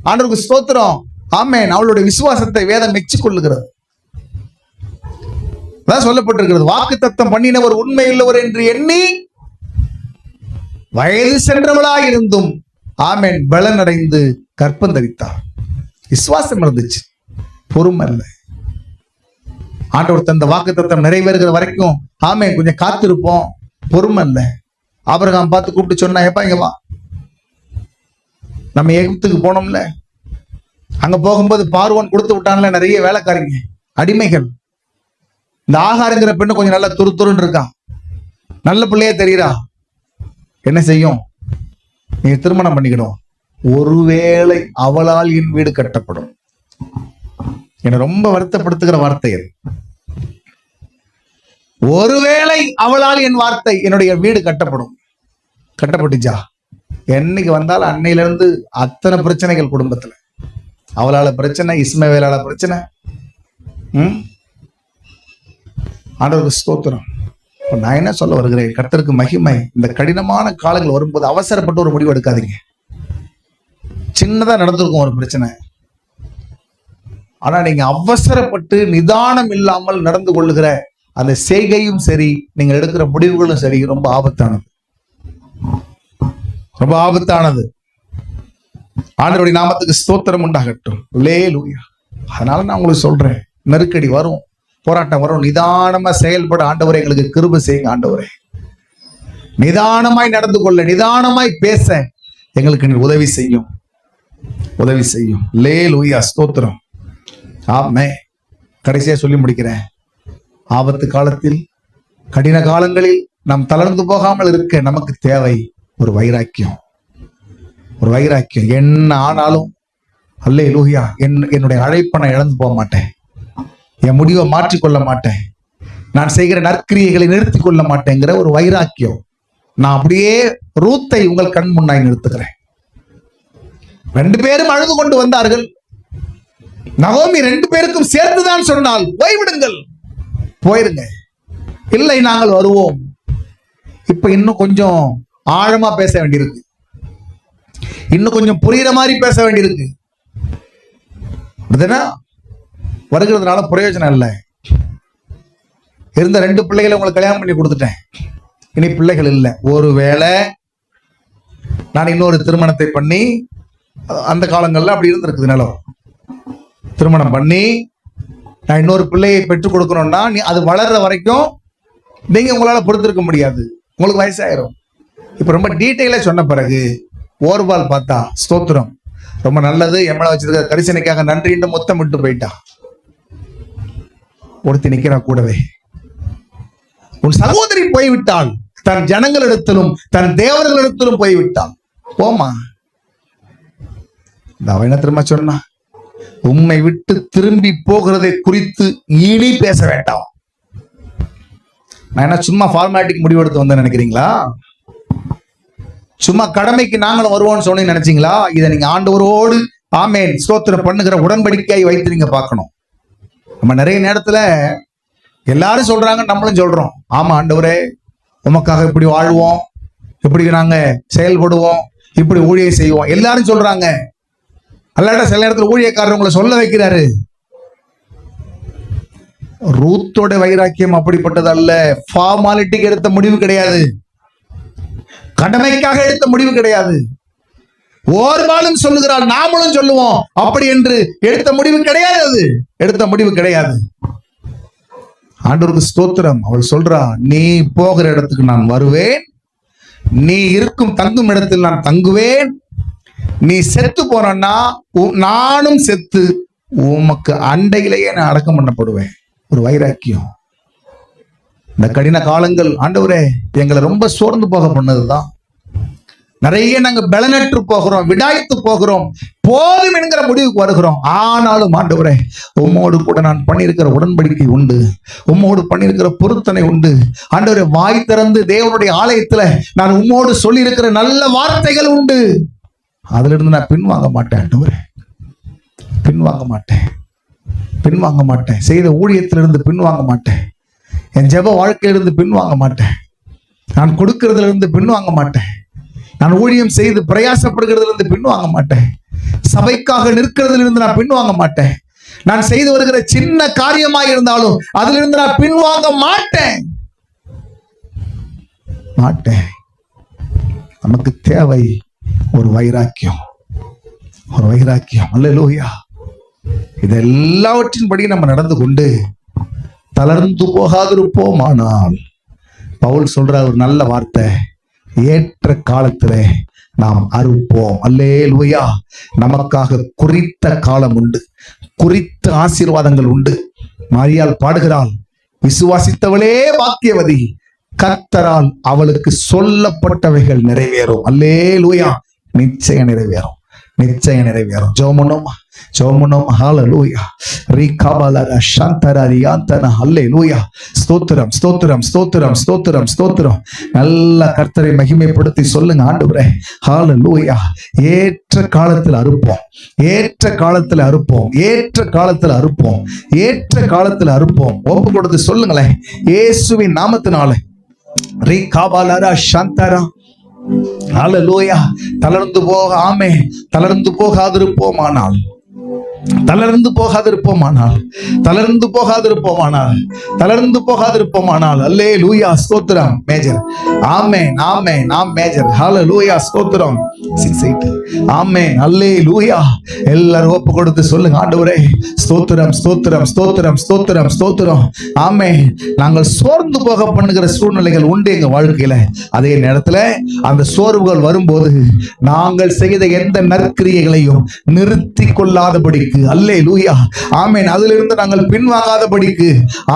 S1: ஆண்டவருக்கு ஸ்தோத்திரம், ஆமென், அவளுடைய விசுவாசத்தை வேதம் மெச்சிக் கொள்ளுகிறது. சொல்லப்பட்டிருக்கிறது, வாக்குத்தத்தம் பண்ணினவர் உண்மை உள்ளவர் என்று எண்ணி வயது சென்றவளாய் இருந்தும் ஆமென் பலன் அடைந்து கற்பம் தரித்தார். விசுவாசம் இருந்துச்சு, பொறுமை இல்லை. ஆண்டவர் தந்த வாக்குத்தத்தம் நிறைவேறுகிற வரைக்கும் ஆமென் கொஞ்சம் காத்திருப்போம், பொறுமை இல்லை. ஆபிரகாம் பார்த்து கூப்பிட்டு சொன்னா, எப்பா இங்க வா, நம்ம எகிப்துக்கு போனோம்ல, அங்க போகும்போது பார்வோன் கொடுத்து விட்டான்ல நிறைய வேலைக்காரிங்க, அடிமைகள். இந்த ஆகாரங்கிற பெண்ணு கொஞ்சம் நல்லா துருத்துருன்னு இருக்கா, நல்ல பிள்ளையே தெரியுறா. என்ன செய்யும்? நீ திருமணம் பண்ணிக்கணும், ஒருவேளை அவளால் என் வீடு கட்டப்படும். என்னை ரொம்ப வருத்தப்படுத்துகிற வார்த்தை அது. ஒருவேளை அவளால் என் வார்த்தை என்னுடைய வீடு கட்டப்படும். கட்டப்பட்டுச்சா? என்னைக்கு வந்தாலும் அன்னையில இருந்து அத்தனை பிரச்சனைகள் குடும்பத்துல. அவளால பிரச்சனை, இஸ்மவேலால பிரச்சனை. ஆண்டவருக்கு ஸ்தோத்திரம். நான் என்ன சொல்ல வருகிறேன், கர்த்தருக்கு மகிமை. இந்த கடினமான காலங்கள் வரும்போது அவசரப்பட்டு ஒரு முடிவு எடுக்காதீங்க. சின்னதா நடந்திருக்கும் ஒரு பிரச்சனை, ஆனா நீங்க அவசரப்பட்டு நிதானம் இல்லாமல் நடந்து கொள்ளுகிற அந்த செய்கையும் சரி, நீங்க எடுக்கிற முடிவுகளும் சரி, ரொம்ப ஆபத்தானது, ரொம்ப ஆபத்தானது. ஆண்டவருடைய நாமத்துக்கு ஸ்தோத்திரம் உண்டாகட்டும். அல்லேலூயா. அதனால நான் உங்களுக்கு சொல்றேன், நெருக்கடி வரும், போராட்டம் வரும், நிதானமா செயல்பட ஆண்டவரே எங்களுக்கு கிருபை செய்யுங்க. ஆண்டவரே, நிதானமாய் நடந்து கொள்ள, நிதானமாய் பேச எங்களுக்கு நீ உதவி செய்யும், உதவி செய்யும். அல்லேலூயா, ஸ்தோத்திரம். ஆமே. கடைசியா சொல்லி முடிக்கிறேன். ஆபத்து காலத்தில், கடின காலங்களில் நாம் தளர்ந்து போகாமல் இருக்க நமக்கு தேவை ஒரு வைராக்கியம், ஒரு வைராக்கியம். என்ன ஆனாலும் அல்லேலூயா, என்னுடைய அழைப்பை நான் இழந்து போக மாட்டேன், என் முடிவை மாற்றிக்கொள்ள மாட்டேன், நான் செய்கிற நற்கிரியைகளை நிறுத்தி கொள்ள மாட்டேங்கிற ஒரு வைராக்கியம். நான் அப்படியே ரூத்தை உங்கள் கண் முன்னாய் நிறுத்துகிறேன். 2 பேரும் அழுது கொண்டு வந்தார்கள். நகோமி 2 பேருக்கும் சேர்த்துதான் சொன்னால், போய்விடுங்கள், போயிருங்க. இல்லை, நாங்கள் வருவோம். இப்ப இன்னும் கொஞ்சம் ஆழமா பேச வேண்டியிருக்கு, இன்னும் கொஞ்சம் புரியுற மாதிரி பேச வேண்டியிருக்கு. வருகிறதுனால பிரயோஜனம் இல்லை. இருந்த 2 பிள்ளைகளை உங்களுக்கு கல்யாணம் பண்ணி கொடுத்துட்டேன், இனி பிள்ளைகள் இல்லை. ஒருவேளை நான் இன்னொரு திருமணத்தை பண்ணி, அந்த காலங்கள்ல அப்படி இருந்திருக்குது நிலம், திருமணம் பண்ணி நான் இன்னொரு பிள்ளையை பெற்றுக் கொடுக்கணும்னா அது வளர்ற வரைக்கும் நீங்க உங்களால பொறுத்திருக்க முடியாது, உங்களுக்கு வயசாயிரும். இப்ப ரொம்ப டீட்டெயிலா சொன்ன பிறகு ஓர்வால் பார்த்தா, ஸ்தோத்திரம், ரொம்ப நல்லது, எம்மள வச்சிருக்க கரிசனைக்காக நன்றின்னு மொத்தம் விட்டு போயிட்டா. ஒருத்தி நிக்கிறா கூடவே. உன் சகோதரி போய்விட்டாள், தன் ஜனங்களிடத்திலும் தன் தேவர்களிடத்திலும் போய்விட்டாள், போமா. அவன் என்ன திரும்ப சொன்னா, உம்மை விட்டு திரும்பி போகிறதை குறித்து இனி பேச வேண்டாம். நான் என்ன சும்மா ஃபார்மாலிட்டிக்கு முடிவெடுத்து வந்தேன் நினைக்கிறீங்களா? சும்மா கடமைக்கு நாங்களும் வருவோம்னு சொன்னீங்க நினைச்சீங்களா? இதை நீங்க ஆண்டவரோடு ஆமேன் ஸ்தோத்திரம் பண்ணுகிற உடன்படிக்கையை வைத்து நீங்க பார்க்கணும். நம்ம நிறைய நேரத்துல எல்லாரும் சொல்றாங்க, நம்மளும் சொல்றோம், ஆமா ஆண்டவரே உமக்காக இப்படி வாழ்வோம், இப்படி நாங்க செயல்படுவோம், இப்படி ஊழியம் செய்வோம், எல்லாரும் சொல்றாங்க. அல்லாட்ட சில நேரத்தில் ஊழியக்காரர் உங்களை சொல்ல வைக்கிறாரு. ரூத்தோட வைராக்கியம் அப்படிப்பட்டது அல்ல. ஃபார்மாலிட்டிக்கு எடுத்த முடிவு கிடையாது, கடமைக்காக எடுத்த முடிவு கிடையாது. ஓர்வாலும் சொல்லுகிறாள், நாமளும் சொல்லுவோம், அப்படி என்று எடுத்த முடிவு கிடையாது. அது எடுத்த முடிவு கிடையாது. ஆண்டவருக்கு ஸ்தோத்திரம். அவள் சொல்றா, நீ போகிற இடத்துக்கு நான் வருவேன், நீ இருக்கும் தங்கும் இடத்தில் நான் தங்குவேன், நீ செத்து போனா நானும் செத்து உமக்கு அண்டையிலேயே நான் அடக்கம் பண்ணப்படுவேன். ஒரு வைராக்கியம். இந்த கடின காலங்கள் ஆண்டவரே எங்களை ரொம்ப சோர்ந்து போக பண்ணதுதான். நிறைய நாங்க பலனற்று போகிறோம், விடாய்த்து போகிறோம், போதும் என்கிற முடிவுக்கு வருகிறோம். ஆனாலும் ஆண்டவரே, உம்மோடு கூட நான் பண்ணியிருக்கிற உடன்படிக்கை உண்டு, உம்மோடு பண்ணியிருக்கிற பொருத்தனை உண்டு. ஆண்டவரே, வாய் திறந்து தேவனுடைய ஆலயத்துல நான் உம்மோடு சொல்லி இருக்கிற நல்ல வார்த்தைகள் உண்டு. அதுல இருந்து நான் பின்வாங்க மாட்டேன் ஆண்டவரே, பின்வாங்க மாட்டேன், பின்வாங்க மாட்டேன். செய்த ஊழியத்திலிருந்து பின்வாங்க மாட்டேன், என் ஜெப வாழ்க்கையிலிருந்து பின்வாங்க மாட்டேன், நான் கொடுக்கிறதுல இருந்து பின்வாங்க மாட்டேன், நான் ஊழியம் செய்து பிரயாசப்படுகிறதுல இருந்து பின்வாங்க மாட்டேன், சபைக்காக நிற்கிறதுல இருந்து நான் பின்வாங்க மாட்டேன், நான் செய்து வருகிற சின்ன காரியமாக இருந்தாலும் அதிலிருந்து நான் பின்வாங்க மாட்டேன் மாட்டேன். நமக்கு தேவை ஒரு வைராக்கியம், ஒரு வைராக்கியம். அல்லேலூயா. இதெல்லாவற்றின்படி நம்ம நடந்து கொண்டு தளர்ந்து போகாதிருப்போமானால், பவுல் சொல்ற ஒரு நல்ல வார்த்தை, ஏற்ற காலத்திலே நாம் அறுப்போம். அல்லேலூயா. நமக்காக குறித்த காலம் உண்டு, குறித்த ஆசீர்வாதங்கள் உண்டு. மாரியாள் பாடுகிறாள், விசுவாசித்தவளே பாக்கியவதி, கர்த்தரால் அவளுக்கு சொல்லப்பட்டவைகள் நிறைவேறும். அல்லேலூயா. நிச்சயம் நிறைவேறும், நிச்சயம் நிறைவேறும். ஜெபம் பண்ணுவோம். ஹல்லேலூயா. ரிகபலர சந்தரரியாந்தன. ஹல்லேலூயா. ஸ்தோத்திரம், ஸ்தோத்திரம், ஸ்தோத்திரம், ஸ்தோத்திரம், ஸ்தோத்திரம். நல்ல கர்த்தரை மகிமைப்படுத்தி சொல்லுங்க, ஆண்டவரே. ஹல்லேலூயா. ஏற்ற காலத்தில் அறுப்போம், ஏற்ற காலத்தில் அறுப்போம், ஏற்ற காலத்தில் அறுப்போம், ஏற்ற காலத்தில் அறுப்போம். ஒப்பு கொடுத்து சொல்லுங்களேன், இயேசுவின் நாமத்தினாலே. ரிகபலர சந்தர. ஹல்லேலூயா. தளர்ந்து போக, ஆமே, தளர்ந்து போகாதிருப்போமானால், தளர்ந்து போகாதிருப்போமானால், தளர்ந்து போகாதிருப்போமானால், தளர்ந்து போகாதிருப்போமானால். அல்லேலூயா. ஸ்தோத்திரம் மேஜர். ஆமென், ஆமென். நாம் மேஜர். ஹல்லேலூயா. ஸ்தோத்திரம். 6-8. ஆமென். அல்லேலூயா. எல்லாரும் ஒப்பு கொடுத்து சொல்லுங்க, ஆண்டவரே ஸ்தோத்திரம், ஸ்தோத்திரம், ஸ்தோத்திரம், ஸ்தோத்திரம், ஸ்தோத்திரம். ஆமென். நாங்கள் சோர்ந்து போக பண்ணுகிற சூழ்நிலைகள் உண்டு எங்க வாழ்க்கையில. அதே நேரத்துல அந்த சோர்வுகள் வரும்போது நாங்கள் செய்த எந்த நற்கிரியைகளையும் நிறுத்தி கொள்ளாதபடிக்கு, அல்லேலூயா, ஆமென், அதிலிருந்து நாங்கள் பின்வாங்காதபடிக்கு,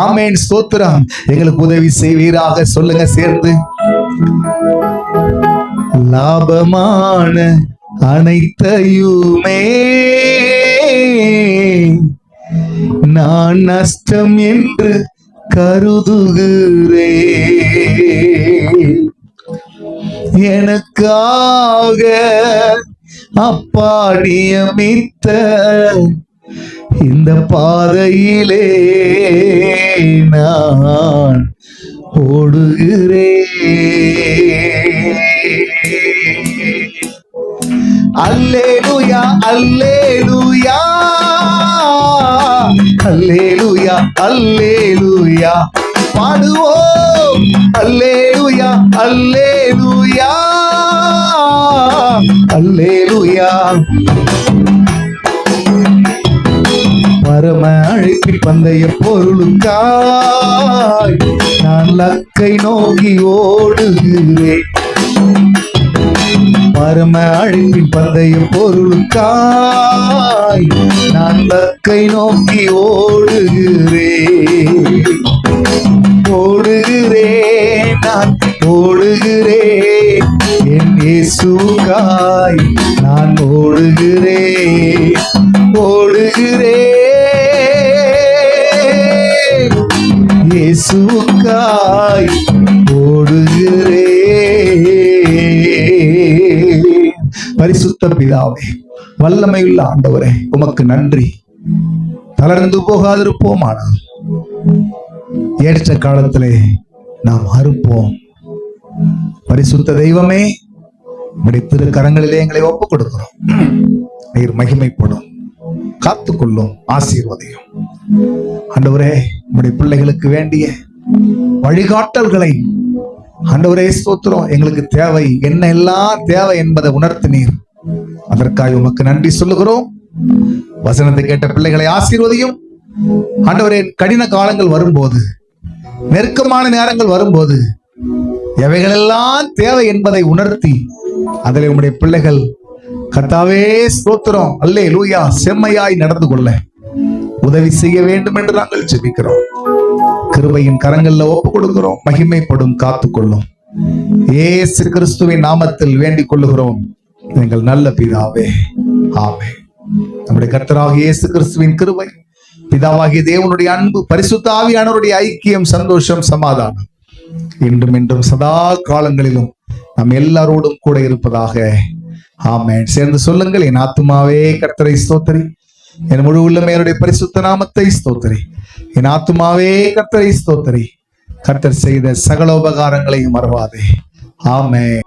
S1: ஆமென், ஸ்தோத்திரம், எங்களுக்கு உதவி செய்வீராக. சொல்லுங்க சேர்ந்து. லாபமான அனைத்தையுமே நான் நஷ்டம் என்று கருதுகிறேன். எனக்காக அப்பா நியமித்த இந்த பாதையிலே நான் ஓடுகிறேன். அல்லேலூயா, அல்லேலூயா, அல்லேலூயா, அல்லேலூயா. பாடுவோம். அல்லேலூயா, அல்லேலூயா, அல்லேலூயா. பரம அழைப்பில் பந்தய பொருளுக்காய் நான் லக்கை நோக்கி ஓடுகிறேன். பரம அழைப்பின் பந்தய பொருளுக்காய் நான் லக்கை நோக்கி ஓடுகிறேன். ஓடுகிறேன், நான் ஓடுகிறேன், என் இயேசுவுக்காய் நான் ஓடுகிறேன். ஓடுகிறேன், இயேசுவுக்காய் ஓடுகிறேன். பரிசுத்த பிதாவே, வல்லமையுள்ள ஆண்டவரே, உமக்கு நன்றி. தளர்ந்து போகாதிருப்போமானால் ஏற்ற காலத்திலே நாம் அறுப்போம். பரிசுத்த தெய்வமே, உம்முடைய திருக்கரங்களிலே எங்களை ஒப்புக் கொடுக்கிறோம். நீர் மகிமைப்படும், காத்துக்கொள்ளும், ஆசீர்வதியும். ஆண்டவரே, உம்முடைய பிள்ளைகளுக்கு வேண்டிய வழிகாட்டல்களை ஆண்டவரே ஸ்தோத்திரம், எங்களுக்கு தேவை, என்ன எல்லாம் தேவை என்பதை உணர்த்தினீர். அதற்காக உமக்கு நன்றி சொல்லுகிறோம். வசனத்தை கேட்ட பிள்ளைகளை ஆசீர்வதியும். ஆண்டவரே, கடின காலங்கள் வரும்போது, நெருக்கமான நேரங்கள் வரும்போது எவைகளெல்லாம் தேவை என்பதை உணர்த்தி அதில் உம்முடைய பிள்ளைகள் கர்த்தாவே ஸ்தோத்திரம், அல்லேலூயா, செம்மையாய் நடந்து கொள்ள உதவி செய்ய வேண்டும் என்று நாங்கள் ஜெபிக்கிறோம். கிருபையின் கரங்கள்ல ஒப்பு கொடுக்கிறோம். மகிமைப்படும், காத்துக்கொள்ளும். இயேசு கிறிஸ்துவின் நாமத்தில் வேண்டிக் கொள்ளுகிறோம் எங்கள் நல்ல பிதாவே, ஆமென். நம்முடைய கர்த்தராகிய இயேசு கிறிஸ்துவின் கிருபை, பிதாவாகிய தேவனுடைய அன்பு, பரிசுத்த ஆவியானவருடைய ஐக்கியம், சந்தோஷம், சமாதானம் இன்றும் சதா காலங்களிலும் நம் எல்லாரோடும் கூட இருப்பதாக. ஆமென். சேர்ந்து சொல்லுங்கள், என் ஆத்துமாவே கர்த்தரை ஸ்தோத்திரி, என் முழு உள்ளமே அவருடைய பரிசுத்த நாமத்தை ஸ்தோத்திரி. என் ஆத்துமாவே கர்த்தரை ஸ்தோத்திரி, கர்த்தர் செய்த சகல உபகாரங்களையும் மறவாதே. ஆமென்.